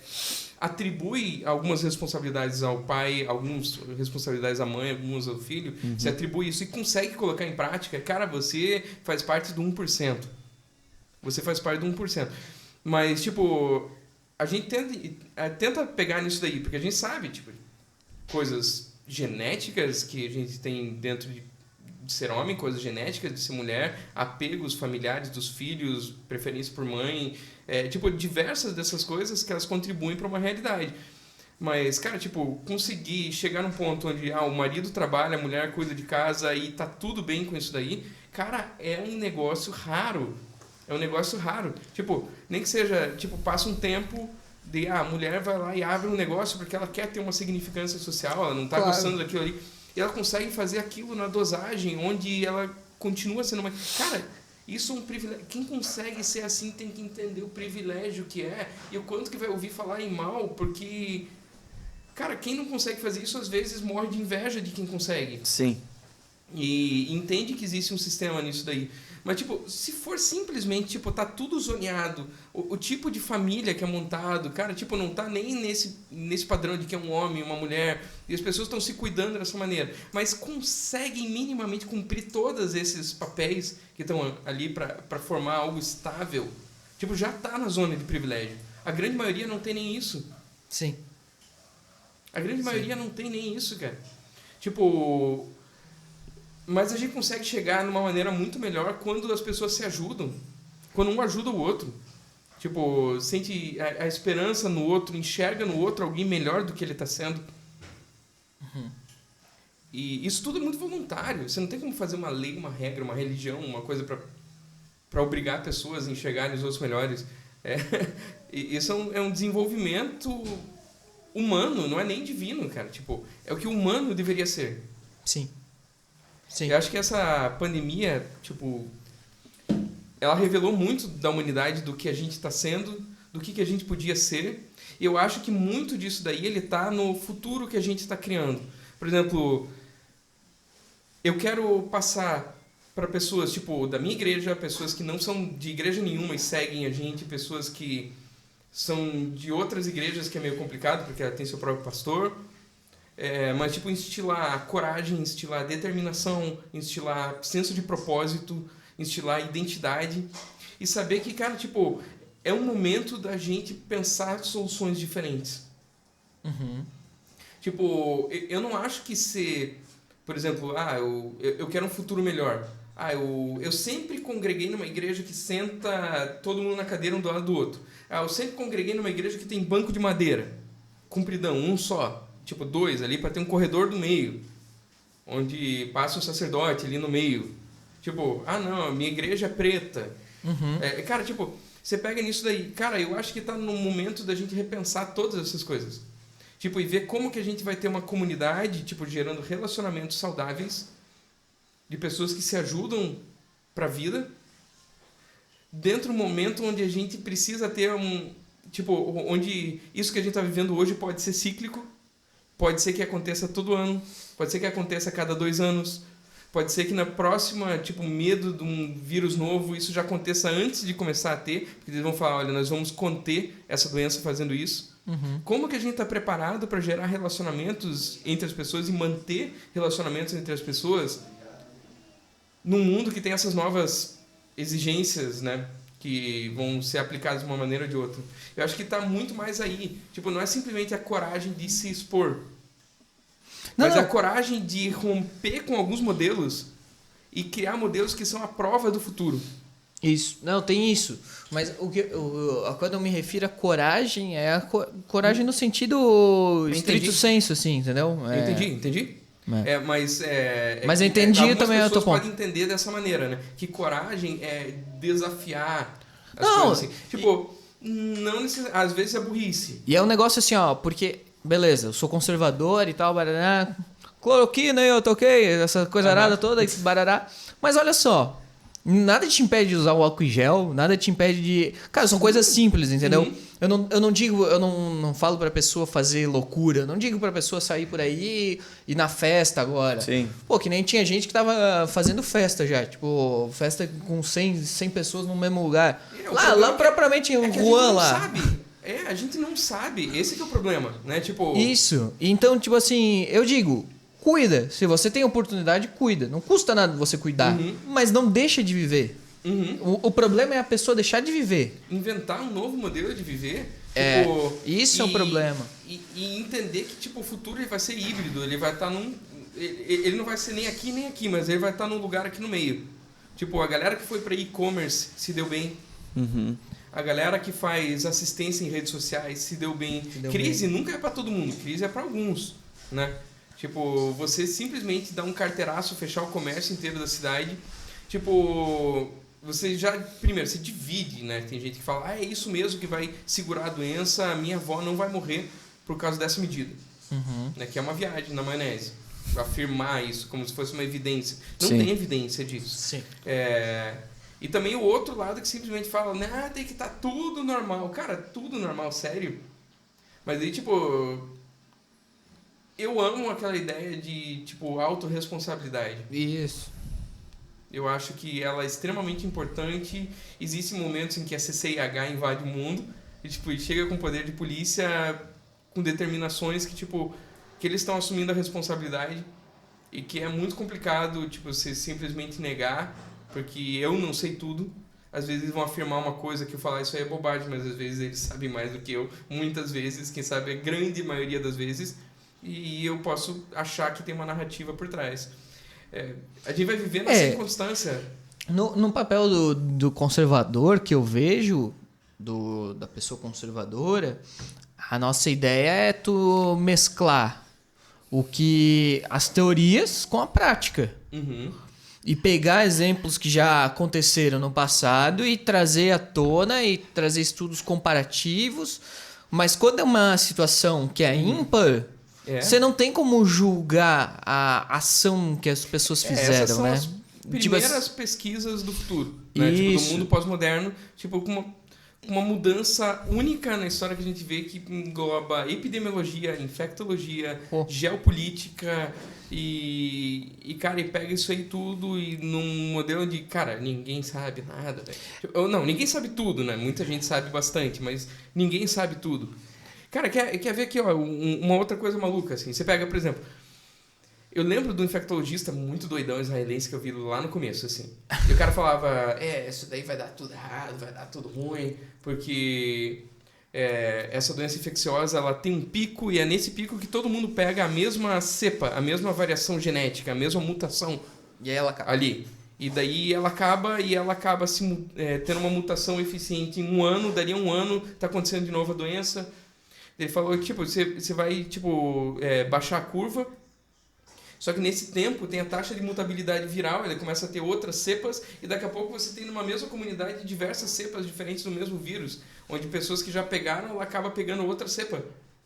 Speaker 2: atribui algumas responsabilidades ao pai, algumas responsabilidades à mãe, algumas ao filho, você atribui isso e consegue colocar em prática, cara, você faz parte do 1%. Você faz parte do 1%. Mas, tipo, a gente tenta pegar nisso daí, porque a gente sabe, tipo, coisas genéticas que a gente tem dentro de ser homem, coisas genéticas de ser mulher, apegos familiares dos filhos, preferência por mãe, tipo, diversas dessas coisas que elas contribuem para uma realidade. Mas, cara, tipo, conseguir chegar num ponto onde o marido trabalha, a mulher cuida de casa e tá tudo bem com isso daí, cara, é um negócio raro. É um negócio raro. Tipo, nem que seja, tipo, passa um tempo... a mulher vai lá e abre um negócio porque ela quer ter uma significância social, ela não está gostando daquilo ali, e ela consegue fazer aquilo na dosagem onde ela continua sendo uma... Cara, isso é um privilégio. Quem consegue ser assim tem que entender o privilégio que é e o quanto que vai ouvir falar em mal, porque, cara, quem não consegue fazer isso às vezes morre de inveja de quem consegue.
Speaker 3: Sim.
Speaker 2: E entende que existe um sistema nisso daí. Mas, tipo, se for simplesmente, tipo, tá tudo zoneado, o tipo de família que é montado, cara, tipo, não tá nem nesse padrão de que é um homem, uma mulher, e as pessoas estão se cuidando dessa maneira, mas conseguem minimamente cumprir todos esses papéis que estão ali para formar algo estável, tipo, já tá na zona de privilégio. A grande maioria não tem nem isso.
Speaker 1: Sim.
Speaker 2: A grande maioria não tem nem isso, cara. Tipo... Mas a gente consegue chegar numa maneira muito melhor quando as pessoas se ajudam. Quando um ajuda o outro. Tipo, sente a esperança no outro, enxerga no outro alguém melhor do que ele está sendo. E isso tudo é muito voluntário. Você não tem como fazer uma lei, uma regra, uma religião, uma coisa para obrigar pessoas a enxergarem os outros melhores. Isso é um desenvolvimento humano, não é nem divino, cara. Tipo, é o que o humano deveria ser.
Speaker 1: Sim. Sim.
Speaker 2: Eu acho que essa pandemia, tipo, ela revelou muito da humanidade, do que a gente está sendo, do que a gente podia ser. E eu acho que muito disso daí ele está no futuro que a gente está criando. Por exemplo, eu quero passar para pessoas, tipo, da minha igreja, pessoas que não são de igreja nenhuma e seguem a gente, pessoas que são de outras igrejas, que é meio complicado, porque ela tem seu próprio pastor. Mas, tipo, instilar coragem, instilar determinação, instilar senso de propósito, instilar identidade e saber que, cara, tipo, é um momento da gente pensar soluções diferentes. Tipo, eu não acho que ser, por exemplo, eu quero um futuro melhor. Eu sempre congreguei numa igreja que senta todo mundo na cadeira um do lado do outro. Eu sempre congreguei numa igreja que tem banco de madeira, compridão, um só. Tipo, 2 ali para ter um corredor do meio, onde passa um sacerdote ali no meio. Tipo, não, a minha igreja é preta. Cara, tipo, você pega nisso daí. Cara, eu acho que tá no momento da gente repensar todas essas coisas. Tipo, e ver como que a gente vai ter uma comunidade, tipo, gerando relacionamentos saudáveis de pessoas que se ajudam para a vida, dentro do momento onde a gente precisa ter tipo, onde isso que a gente está vivendo hoje pode ser cíclico. Pode ser que aconteça todo ano, pode ser que aconteça a cada 2 anos, Pode ser que na próxima, tipo, medo de um vírus novo, isso já aconteça antes de começar a ter, porque eles vão falar, olha, nós vamos conter essa doença fazendo isso. Como que a gente está preparado para gerar relacionamentos entre as pessoas e manter relacionamentos entre as pessoas num mundo que tem essas novas exigências, né, que vão ser aplicadas de uma maneira ou de outra? Eu acho que está muito mais aí. Tipo, não é simplesmente a coragem de se expor, mas a coragem de romper com alguns modelos e criar modelos que são a prova do futuro.
Speaker 1: Isso, não, tem isso. Mas quando eu me refiro a coragem, é a coragem no sentido estrito senso, assim, entendeu?
Speaker 2: Entendi.
Speaker 1: Mas eu entendi também o teu ponto.
Speaker 2: Podem entender dessa maneira, né? Que coragem é desafiar as
Speaker 1: não,
Speaker 2: coisas assim. Tipo, não necessariamente, às vezes é burrice.
Speaker 1: E é um negócio assim, ó, porque, beleza, eu sou conservador e tal, barará, cloroquina, eu toquei, essa coisa arada toda, barará. Mas olha só, nada te impede de usar o álcool em gel, nada te impede de... Cara, são coisas simples, entendeu? Eu não falo pra pessoa fazer loucura, não digo pra pessoa sair por aí e ir na festa agora.
Speaker 3: Sim.
Speaker 1: Pô, que nem tinha gente que tava fazendo festa já, tipo, festa com 100 pessoas no mesmo lugar. Lá propriamente em Wuhan lá.
Speaker 2: A gente não sabe, esse que é o problema, né? Tipo...
Speaker 1: Isso, então, tipo assim, eu digo... Cuida. Se você tem oportunidade, cuida. Não custa nada você cuidar. Mas não deixa de viver. O problema é a pessoa deixar de viver.
Speaker 2: Inventar um novo modelo de viver.
Speaker 1: Isso é o problema.
Speaker 2: E entender que tipo, o futuro ele vai ser híbrido. Ele vai estar ele não vai ser nem aqui, mas ele vai estar num lugar aqui no meio. Tipo, a galera que foi para e-commerce se deu bem. A galera que faz assistência em redes sociais se deu bem. Crise nunca é para todo mundo. Crise é para alguns, né? Tipo, você simplesmente dá um carteiraço, fechar o comércio inteiro da cidade. Tipo, você já... Primeiro, você divide, né? Tem gente que fala, é isso mesmo que vai segurar a doença, a minha avó não vai morrer por causa dessa medida. Né? Que é uma viagem na maionese. Afirmar isso como se fosse uma evidência. Não tem evidência disso.
Speaker 1: Sim.
Speaker 2: E também o outro lado que simplesmente fala, né? Tem que estar tudo normal. Cara, tudo normal, sério. Mas aí, tipo... Eu amo aquela ideia de, tipo, autorresponsabilidade.
Speaker 1: Isso.
Speaker 2: Eu acho que ela é extremamente importante. Existem momentos em que a CCIH invade o mundo e, tipo, chega com poder de polícia com determinações que, tipo, que eles estão assumindo a responsabilidade e que é muito complicado, tipo, você simplesmente negar, porque eu não sei tudo. Às vezes eles vão afirmar uma coisa que eu falar, isso aí é bobagem, mas às vezes eles sabem mais do que eu. Muitas vezes, quem sabe a grande maioria das vezes... E eu posso achar que tem uma narrativa por trás. A gente vai viver nessa inconstância.
Speaker 1: No papel do conservador que eu vejo, da pessoa conservadora, a nossa ideia é tu mesclar as teorias com a prática. E pegar exemplos que já aconteceram no passado e trazer à tona e trazer estudos comparativos. Mas quando é uma situação que é ímpar... Você não tem como julgar a ação que as pessoas fizeram,
Speaker 2: essas são
Speaker 1: né?
Speaker 2: As primeiras pesquisas do futuro, né? Tipo, do mundo pós-moderno, tipo, com uma mudança única na história que a gente vê que engloba epidemiologia, infectologia, geopolítica e cara, e pega isso aí tudo e num modelo de, cara, ninguém sabe nada, velho. Tipo, não, ninguém sabe tudo, né? Muita gente sabe bastante, mas ninguém sabe tudo. Cara, quer ver aqui, ó, uma outra coisa maluca, assim. Você pega, por exemplo... Eu lembro do infectologista muito doidão israelense que eu vi lá no começo, assim. E o cara falava, isso daí vai dar tudo errado, vai dar tudo ruim, porque essa doença infecciosa, ela tem um pico, e é nesse pico que todo mundo pega a mesma cepa, a mesma variação genética, a mesma mutação.
Speaker 1: E aí ela acaba.
Speaker 2: Ali. E daí ela acaba tendo uma mutação eficiente em um ano, daria um ano, tá acontecendo de novo a doença... Ele falou que tipo, você vai tipo, baixar a curva, só que nesse tempo tem a taxa de mutabilidade viral, ele começa a ter outras cepas, e daqui a pouco você tem numa mesma comunidade diversas cepas diferentes do mesmo vírus, onde pessoas que já pegaram, ela acaba pegando outra cepa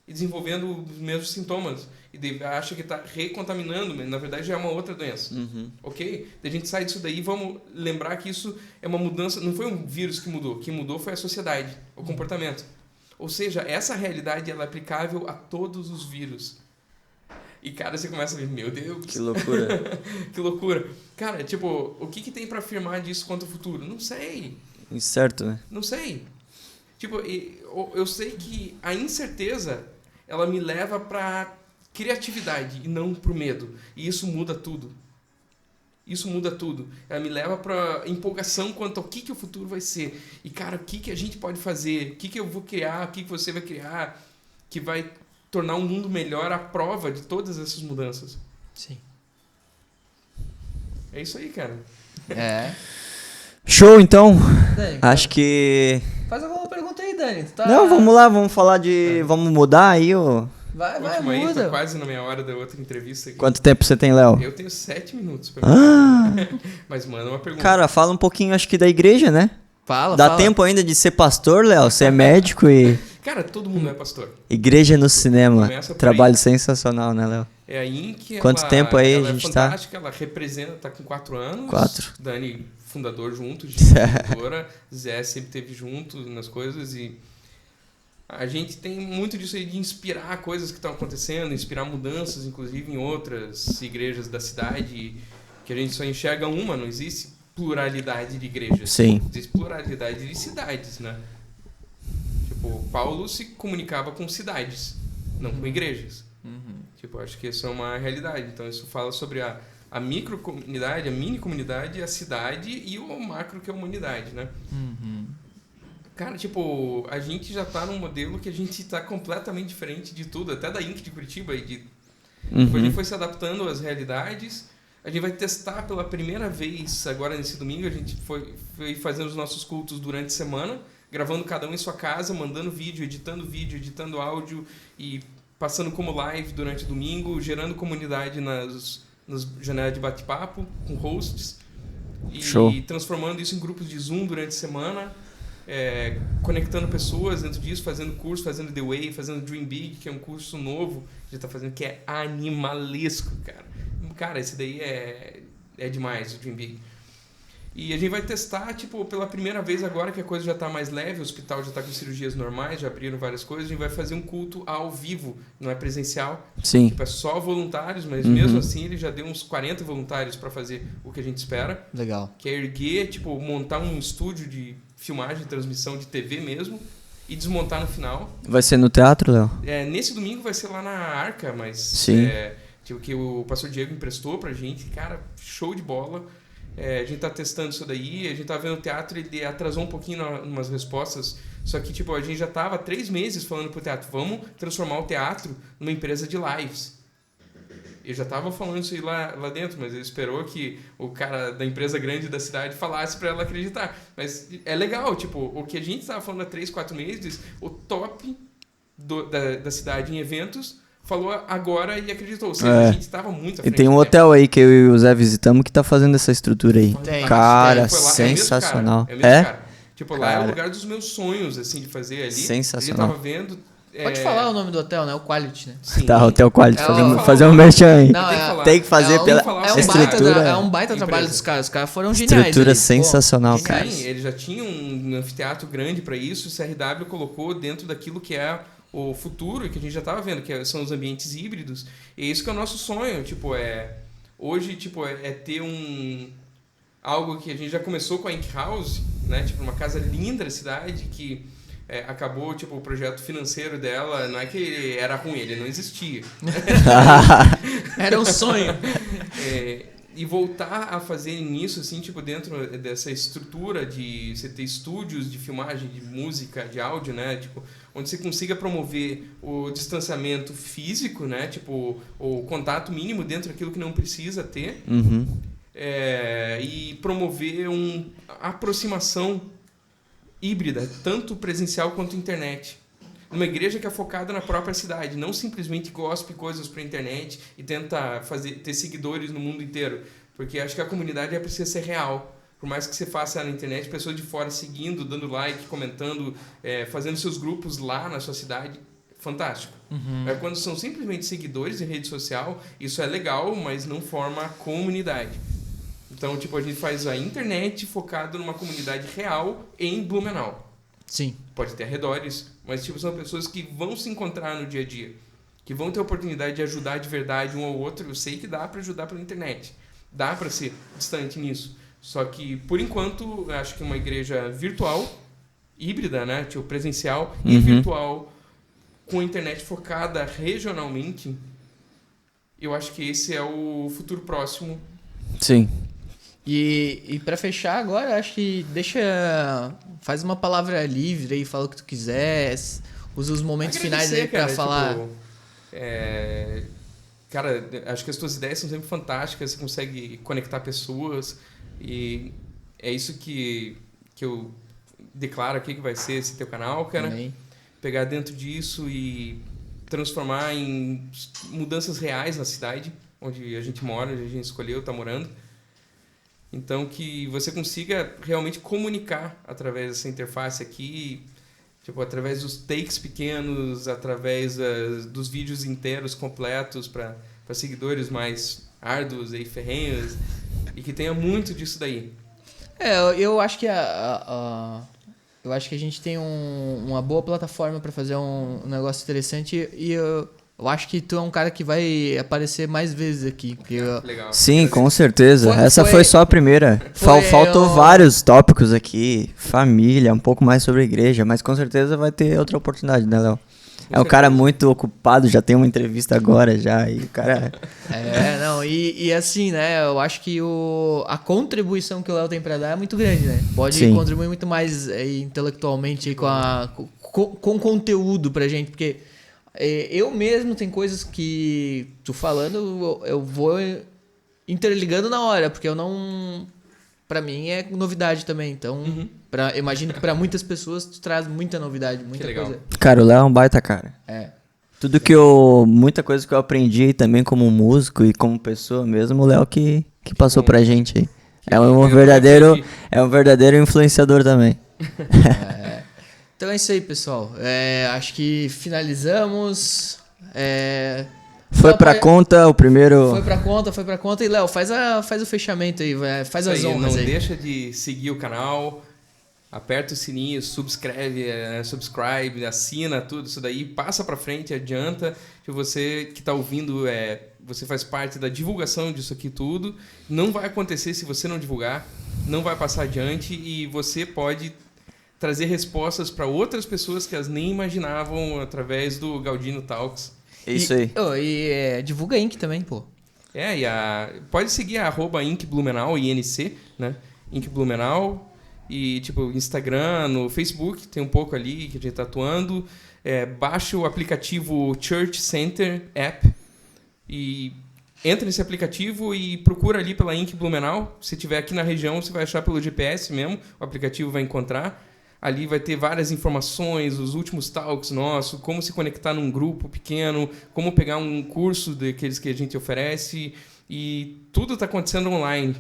Speaker 2: e desenvolvendo os mesmos sintomas. E daí acha que está recontaminando, mas na verdade já é uma outra doença. Ok? Daí a gente sai disso daí e vamos lembrar que isso é uma mudança, não foi um vírus que mudou foi a sociedade, o comportamento. Ou seja, essa realidade ela é aplicável a todos os vírus. E, cara, você começa a ver, meu Deus.
Speaker 3: Que loucura.
Speaker 2: Que loucura. Cara, tipo, o que tem pra afirmar disso quanto ao futuro? Não sei.
Speaker 3: Incerto, né?
Speaker 2: Não sei. Tipo, eu sei que a incerteza, ela me leva pra criatividade e não pro medo. E isso muda tudo. Isso muda tudo. Ela me leva pra empolgação quanto ao que o futuro vai ser. E, cara, o que a gente pode fazer? O que eu vou criar? O que você vai criar? Que vai tornar um mundo melhor à prova de todas essas mudanças.
Speaker 1: Sim.
Speaker 2: É isso aí, cara.
Speaker 1: É.
Speaker 3: Show, então.
Speaker 1: Dani,
Speaker 3: Acho que...
Speaker 1: faz alguma pergunta aí, Dani. Tu tá...
Speaker 3: Não, vamos lá, vamos falar de... Vamos mudar aí o...
Speaker 1: Vai,
Speaker 2: Última aí,
Speaker 1: muda.
Speaker 2: tô quase na meia hora da outra entrevista aqui.
Speaker 3: Quanto tempo você tem, Léo?
Speaker 2: Eu tenho 7 minutos pra mim. Mas manda uma pergunta.
Speaker 3: Cara, fala um pouquinho, acho que da igreja, né? Dá tempo ainda de ser pastor, Léo? Você é médico e...
Speaker 2: Cara, todo mundo é pastor.
Speaker 3: Igreja no cinema.
Speaker 2: Começa por
Speaker 3: Trabalho
Speaker 2: aí.
Speaker 3: sensacional, né, Léo?
Speaker 2: É aí que
Speaker 3: Quanto tempo aí
Speaker 2: ela
Speaker 3: a gente
Speaker 2: é
Speaker 3: tá?
Speaker 2: fantástica, ela representa, tá com 4 anos.
Speaker 3: 4.
Speaker 2: Dani, fundador junto, fundadora. Zé sempre teve junto nas coisas e a gente tem muito disso aí de inspirar coisas que estão acontecendo, inspirar mudanças, inclusive em outras igrejas da cidade, que a gente só enxerga uma, não existe pluralidade de igrejas.
Speaker 3: Sim.
Speaker 2: Existe pluralidade de cidades, né? Tipo, Paulo se comunicava com cidades, não com igrejas. Tipo, acho que isso é uma realidade. Então, isso fala sobre a microcomunidade, a mini-comunidade, a cidade e o macro, que é a humanidade, né? Cara, tipo, a gente já tá num modelo que a gente tá completamente diferente de tudo, até da Inc. de Curitiba. Tipo, a gente foi se adaptando às realidades. A gente vai testar pela primeira vez, agora nesse domingo, a gente foi fazendo os nossos cultos durante a semana, gravando cada um em sua casa, mandando vídeo, editando áudio e passando como live durante o domingo, gerando comunidade nas janelas de bate-papo, com hosts.
Speaker 3: Show.
Speaker 2: E transformando isso em grupos de Zoom durante a semana. Conectando pessoas dentro disso, fazendo curso, fazendo The Way, fazendo Dream Big, que é um curso novo que a gente tá fazendo, que é animalesco, cara. Cara, esse daí é demais, o Dream Big. E a gente vai testar, tipo, pela primeira vez agora que a coisa já tá mais leve, o hospital já tá com cirurgias normais, já abriram várias coisas, a gente vai fazer um culto ao vivo, não é presencial.
Speaker 3: Sim.
Speaker 2: Tipo, é só voluntários, mas mesmo assim ele já deu uns 40 voluntários para fazer o que a gente espera.
Speaker 1: Legal.
Speaker 2: Que é erguer, tipo, montar um estúdio de filmagem, transmissão de TV mesmo e desmontar no final.
Speaker 3: Vai ser no teatro, Léo?
Speaker 2: Nesse domingo vai ser lá na Arca, mas
Speaker 3: Sim.
Speaker 2: tipo, que o pastor Diego emprestou pra gente. Cara, show de bola. A gente tá testando isso daí, a gente tá vendo o teatro, ele atrasou um pouquinho umas respostas, só que tipo, a gente já tava 3 meses falando pro teatro, vamos transformar o teatro numa empresa de lives. Eu já tava falando isso aí lá dentro, mas ele esperou que o cara da empresa grande da cidade falasse pra ela acreditar. Mas é legal, tipo, o que a gente tava falando há 3, 4 meses, o top da cidade em eventos falou agora e acreditou. Ou seja, a gente estava muito à frente.
Speaker 3: E tem um hotel aí que eu e o Zé visitamos que tá fazendo essa estrutura aí.
Speaker 1: Tem.
Speaker 3: Cara,
Speaker 2: Foi lá,
Speaker 3: sensacional.
Speaker 2: É o mesmo cara. Tipo, lá é o lugar dos meus sonhos, assim, de fazer ali.
Speaker 3: Sensacional.
Speaker 2: Ele tava vendo...
Speaker 1: Pode falar o nome do hotel, né? O Quality, né?
Speaker 2: Sim.
Speaker 3: Tá, Hotel Quality,
Speaker 1: É,
Speaker 3: fazer um merchan aí.
Speaker 1: Não,
Speaker 3: Tem que fazer pela estrutura.
Speaker 1: É um baita trabalho dos caras. Os caras foram geniais.
Speaker 3: Estrutura
Speaker 1: ali.
Speaker 3: sensacional,
Speaker 1: Pô,
Speaker 3: cara.
Speaker 2: Sim, ele já tinha um anfiteatro grande para isso. O CRW colocou dentro daquilo que é o futuro e que a gente já estava vendo, que são os ambientes híbridos. E é isso que é o nosso sonho. Tipo, hoje, tipo, ter algo que a gente já começou com a Ink House, né? Tipo, uma casa linda da cidade que acabou, tipo, o projeto financeiro dela, não é que era ruim, ele não existia.
Speaker 1: Era um sonho.
Speaker 2: E voltar a fazer nisso, assim, tipo, dentro dessa estrutura de você ter estúdios de filmagem, de música, de áudio, né? Tipo, onde você consiga promover o distanciamento físico, né? Tipo, o contato mínimo dentro daquilo que não precisa ter. E promover uma aproximação híbrida, tanto presencial quanto internet. Uma igreja que é focada na própria cidade, não simplesmente gospe coisas para a internet e tenta ter seguidores no mundo inteiro, porque acho que a comunidade precisa ser real. Por mais que você faça na internet, pessoas de fora seguindo, dando like, comentando, fazendo seus grupos lá na sua cidade, fantástico. Quando são simplesmente seguidores em rede social, isso é legal, mas não forma comunidade. Então, tipo, a gente faz a internet focada numa comunidade real em Blumenau.
Speaker 1: Sim.
Speaker 2: Pode ter arredores, mas tipo, são pessoas que vão se encontrar no dia a dia. que vão ter a oportunidade de ajudar de verdade um ao outro. Eu sei que dá para ajudar pela internet, dá para ser distante nisso. Só que, por enquanto, eu acho que uma igreja virtual, híbrida, né? Tipo, presencial e virtual, com a internet focada regionalmente, eu acho que esse é o futuro próximo.
Speaker 3: Sim.
Speaker 1: E para fechar agora, acho que faz uma palavra livre aí, fala o que tu quiser, usa os momentos finais aí para falar.
Speaker 2: Tipo, cara, acho que as tuas ideias são sempre fantásticas, você consegue conectar pessoas e é isso que eu declaro aqui que vai ser esse teu canal, cara.
Speaker 1: Também.
Speaker 2: Pegar dentro disso e transformar em mudanças reais na cidade onde a gente mora, onde a gente escolheu, tá morando. Então, que você consiga realmente comunicar através dessa interface aqui, tipo, através dos takes pequenos, através dos vídeos inteiros completos para seguidores mais árduos e ferrenhos, e que tenha muito disso daí.
Speaker 1: Eu acho que eu acho que a gente tem uma boa plataforma para fazer um negócio interessante e eu acho que tu é um cara que vai aparecer mais vezes aqui.
Speaker 2: Legal.
Speaker 3: Sim, com certeza. Essa foi só a primeira. Faltou vários tópicos aqui. Família, um pouco mais sobre a igreja, mas com certeza vai ter outra oportunidade, né, Léo? É um cara muito ocupado, já tem uma entrevista agora já, e o cara...
Speaker 1: E assim, né, eu acho que a contribuição que o Léo tem pra dar é muito grande, né? Pode
Speaker 3: Sim.
Speaker 1: contribuir muito mais intelectualmente com conteúdo pra gente, porque eu mesmo tem coisas que tu falando, eu vou interligando na hora, porque eu não... Pra mim é novidade também, então imagino que pra muitas pessoas tu traz muita novidade, muita coisa.
Speaker 3: Cara, o Léo é um baita cara. Muita coisa que eu aprendi também como músico e como pessoa mesmo, o Léo que passou pra gente aí. É um verdadeiro influenciador também.
Speaker 1: Então é isso aí, pessoal. Acho que finalizamos.
Speaker 3: Foi pra conta o primeiro...
Speaker 1: Foi pra conta. E, Léo, faz o fechamento aí, faz as honras aí.
Speaker 2: Não deixa de seguir o canal, aperta o sininho, subscreve, assina tudo isso daí, passa pra frente, adianta. Que você que tá ouvindo, você faz parte da divulgação disso aqui tudo. Não vai acontecer se você não divulgar, não vai passar adiante e você pode trazer respostas para outras pessoas que elas nem imaginavam através do Galdino Talks.
Speaker 3: Isso aí.
Speaker 1: Divulga a Inc também, pô.
Speaker 2: Pode seguir a @IncBlumenau, INC, né? Inc Blumenau. E, tipo, Instagram, no Facebook, tem um pouco ali que a gente tá atuando. Baixa o aplicativo Church Center App e entra nesse aplicativo e procura ali pela Inc Blumenau. Se estiver aqui na região, você vai achar pelo GPS mesmo, o aplicativo vai encontrar. Ali vai ter várias informações, os últimos talks nossos, como se conectar num grupo pequeno, como pegar um curso daqueles que a gente oferece. E tudo está acontecendo online.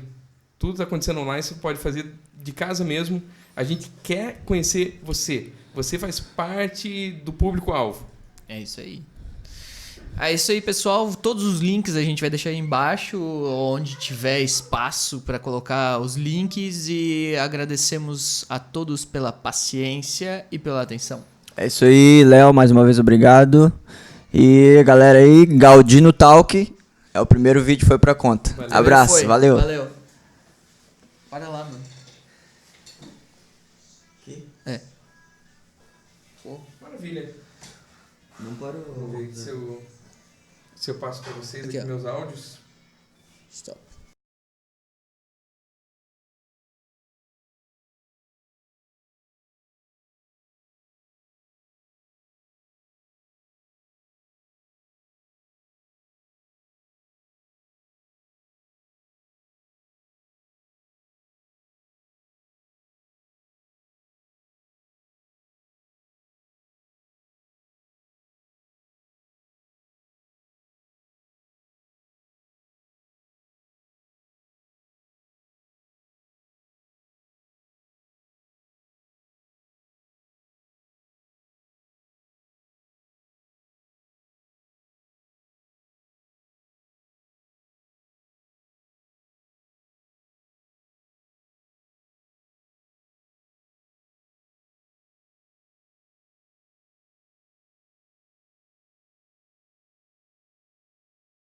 Speaker 2: Tudo está acontecendo online, você pode fazer de casa mesmo. A gente quer conhecer você. Você faz parte do público-alvo.
Speaker 1: É isso aí. É isso aí, pessoal. Todos os links a gente vai deixar aí embaixo, onde tiver espaço para colocar os links. E agradecemos a todos pela paciência e pela atenção.
Speaker 3: É isso aí, Léo, mais uma vez obrigado. E galera aí, Galdino Talk. O primeiro vídeo, foi pra conta. Abraço, valeu.
Speaker 1: Para lá, mano.
Speaker 3: Aqui?
Speaker 2: Pô, maravilha.
Speaker 3: Não parou.
Speaker 2: Vamos ver se eu passo para vocês aqui
Speaker 1: ó.
Speaker 2: meus áudios.
Speaker 1: Stop.